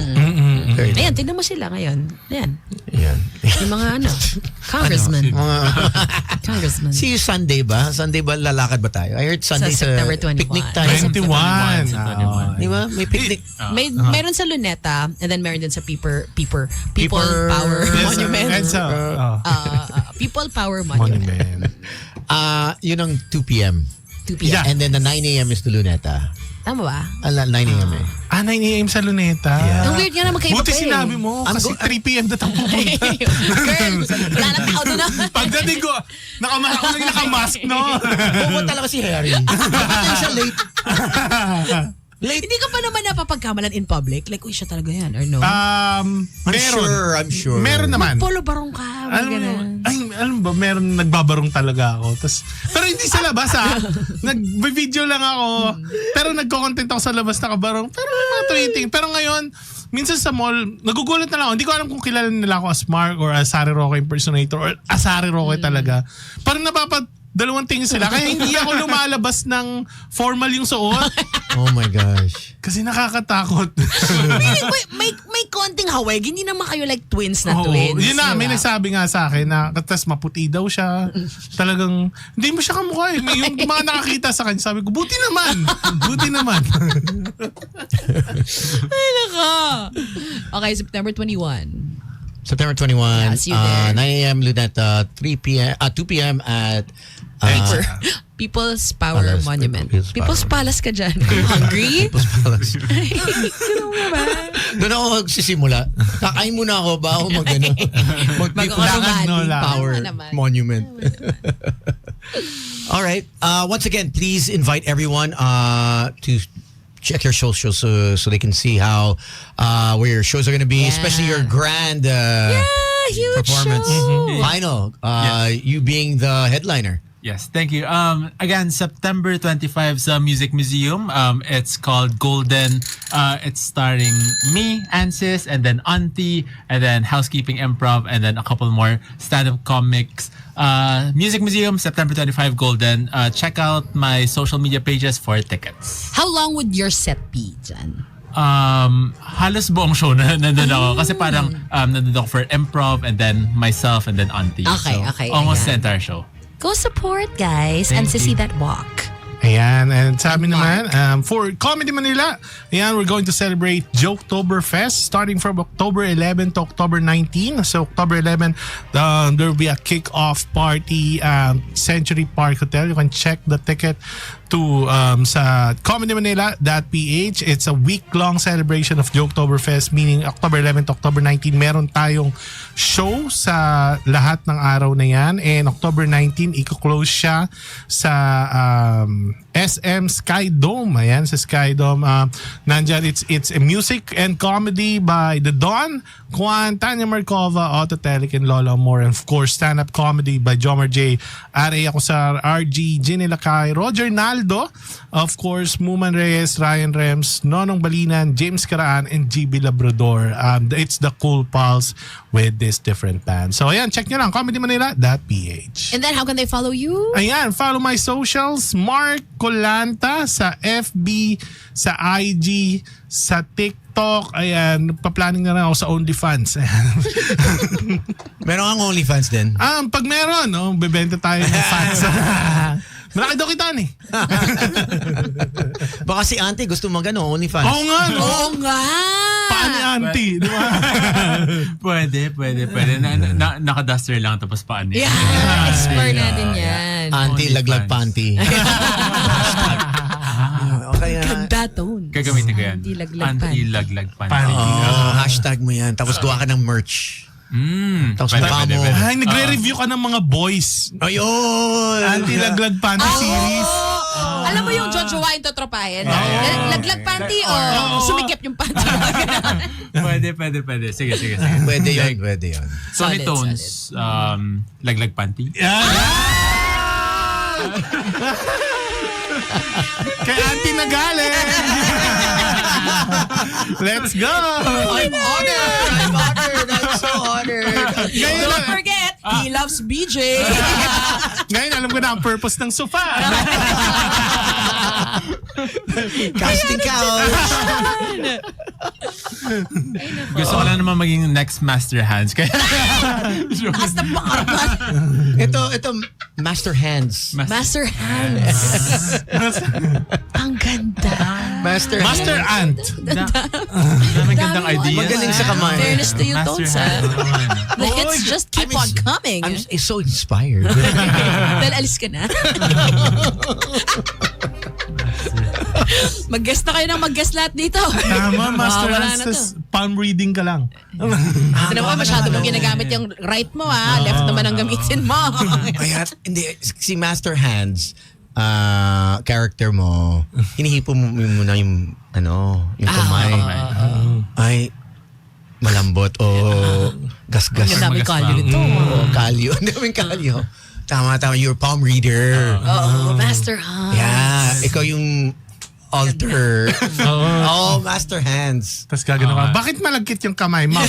Very Ayan, tignan mo sila ngayon. Ayan. Yan. Yung mga congressman. Congressman. See you Sunday ba? Sunday ba lalakad ba tayo? I heard Sunday Sa September 21. picnic tayo. 21. Di ba? May picnic. Meron sa Luneta and then meron din sa People People- Power Yes, Monument. And so, People Power Monument. monument. Yun ang 2 p.m. 2 p.m. Yeah. And then the 9 a.m. is to Luneta. Tama ba? 9 a.m. eh. 9 a.m. sa Luneta. Yeah. Ang weird nga na magkaiba Buti pa eh. sinabi mo, kasi 3 p.m. na tayo pupunta. Girl, wala nang tao doon na. Pagdating ko, nakamask, no? Pupunta lang si Harry. Bakit yung siya late? Hindi ka pa naman napapagkamalan in public? Like, uy, siya talaga yan, or no? I'm sure. Meron naman. Polo barong ka. Alam ba, meron nagbabarong talaga ako. Pero hindi sa labas Nag-video lang ako. Pero nagko-content ako sa labas nakabarong. Pero may mga tweeting. Pero ngayon, minsan sa mall, nagugulat na lang ako. Hindi ko alam kung kilala nila ako as Mark or as Sari Roque impersonator or as Sari Roque talaga. Parang dalawang tingin sila. Kaya hindi ako lumalabas ng formal yung suot. Oh my gosh. Kasi nakakatakot. may konting hawig. Hindi naman kayo like twins na Oo. twins. Yun na, may diba? nagsabi nga sa akin na tas maputi daw siya. Talagang, hindi mo siya kamukha eh. Yung mga nakakita sa kanya, sabi ko, buti naman. Buti naman. Ay, naka. Okay, September 21. September 21, Yes, you there. 9 a.m. Luneta, 2 p.m. at People's Power Palace, Monument. People's People's Palace ka dyan. Hungry? People's Palace. Sino mo ba? Doon ako magsisimula. Kakain muna ako ba ako Mag-Oromani. Power Tama naman. Monument. All right. Once again, please invite everyone to check your socials so they can see how where your shows are going to be, Yeah. especially your grand Huge performance. show. Final. You being the headliner. Yes, thank you. Again, September 25 sa Music Museum. It's called Golden. It's starring me, Ansis, and then Auntie, and then Housekeeping Improv, and then a couple more stand-up comics. Music Museum, September 25, Golden. Check out my social media pages for tickets. How long would your set be dyan? Halos buong show na nandun ako. Kasi parang nandun ako for improv, and then myself, and then Auntie. Okay, So, okay, almost ayan. the entire show. Go support, guys, and Thank see you. that walk. Ayan, and sabi naman, for Comedy Manila, ayan, we're going to celebrate Joketoberfest starting from October 11 to October 19. So October 11, there will be a kick-off party, Century Park Hotel. You can check the ticket to sa comedymanila.ph. It's a week-long celebration of Joketoberfest, meaning October 11 to October 19, meron tayong show sa lahat ng araw na yan. And October 19, i-close siya sa SM Sky Dome. Ayan, sa Sky Dome. Nandyan, it's a music and comedy by The Dawn, Juan, Tanya Markova, Otto Telic, and Lola Moore. And of course, stand-up comedy by Jomar J, Ari Acosar, RG, Ginny Lakay, Roger Naldo, of course, Muman Reyes, Ryan Rems, Nonong Balinan, James Caraan, and GB Labrador. It's the Cool Pals with this different band. So ayan, check nyo lang, comedymanila.ph. And then how can they follow you? Ayan, follow my socials, Mark Colanta sa FB, sa IG, sa TikTok. Ayan, pa-planning na rin ako sa OnlyFans. Meron kang OnlyFans din. Pag meron, bebenta tayo ng fans. Malaki daw kita eh. Baka si Auntie gusto OnlyFans. Oo nga, no? Oo nga! Paano auntie? Di ba? Pwede. Naka-duster lang tapos paano. Yeah, expert natin yan. Auntie, laglag panty. Okay. Ganda tone. Gagamitin ko yan. Anti-laglag pan. Anti-laglag pan. Hashtag mo yan. Tapos gawa ka ng merch. Tapos Pwede, mukha pwede, mo. pwede. Ay, nagre-review ka ng mga boys. Ayun! Anti-laglag panty series. Alam mo yung jojowain to tropahin? Laglag panty o sumikip yung panty. Pwede. Sige. Pwede yun. Solid, Tony Tones, laglag panty. Kay Auntie Nagalit. Let's go. I'm honored. I'm so honored. Don't forget, he loves BJ. Ngayon, alam ko na ang purpose ng sofa. Casting couch. Gusto ko lang naman maging next Master Hands. Kaya Taas na pangarap. Ito, Master Hands. Master Hands. Ang ganda. Master Ant. magandang idea. Magaling sa kamay. Fairness to you, Master Tones, ha? Hands. The hits just keep on coming. I'm so inspired. Dahil alis ka na. Mag-guest na kayo ng mag-guest lahat dito. Tama, Master Wala Ant. na to. Palm reading ka lang. Ito naman, masyado mong ginagamit yung right mo, ha? Left naman ang gamitin mo. Ayan, hindi. Si Master Hands, character mo, hinihipo mo muna yung kamay. Ay, malambot o gasgas. Ang dami kalyo nito. Kalyo. Ang daming kalyo. Tama. You're a palm reader. Oh, Master Hans. Yeah. Ikaw yung alter. Master Hands. Tapos gagano ka, bakit malagkit yung kamay mo?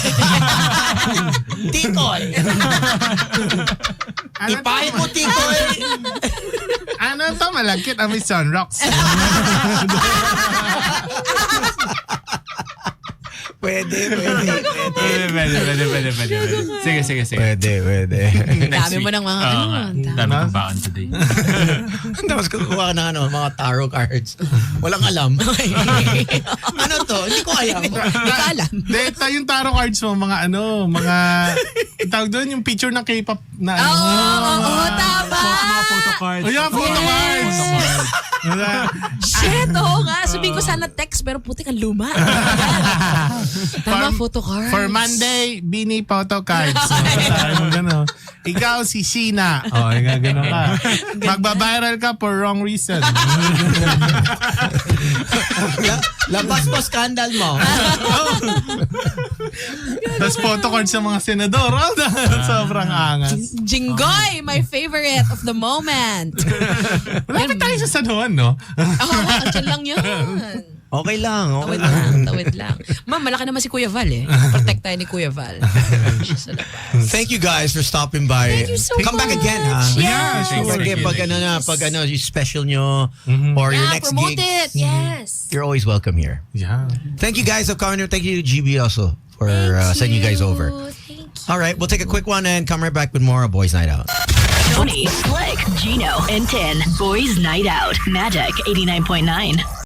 Tikoy! Ipahit mo, Tikoy! Ano to? Malagkit? Amoy sunrocks. Pwede. Sige. Pwede. Dami mo ng mga Dami kong baon today. Tapos kukuha ka ng mga tarot cards. Walang alam. Ano to? Hindi ko alam. Hindi ko alam. Deta yung tarot cards mo, mga tawag doon yung picture ng K-pop na Oo, tama. Mga photo cards. Oh, yeah, photo cards. Shit, oo nga. Sabihin ko sana text, pero puti ka luma. Tama, photo card. For Monday, Bini photo cards. Ikaw si Sheena. Gano'n ka. Magbabiral ka for wrong reason. Labas mo scandal mo. Tapos photo cards sa mga senador. Sobrang angas. Jinggoy, my favorite of the moment. Malapit tayo sa San Juan, no? Diyan lang yun. Okay lang. Tawid lang. Ma'am, malaki naman si Kuya Val eh. Protect tayo ni Kuya Val. Sa labas. Thank you guys for stopping by. Thank you so Come back much. again, ha? Yeah, sure. Pag yung special nyo or your next promote gig, it. Yes. you're always welcome here. Yeah. Thank you guys for coming. Thank you GB also for sending you guys over. Thank you. All right, we'll take a quick one and come right back with more of Boys Night Out. Tony, Slick, Gino, and Tin. Boys Night Out. Magic 89.9.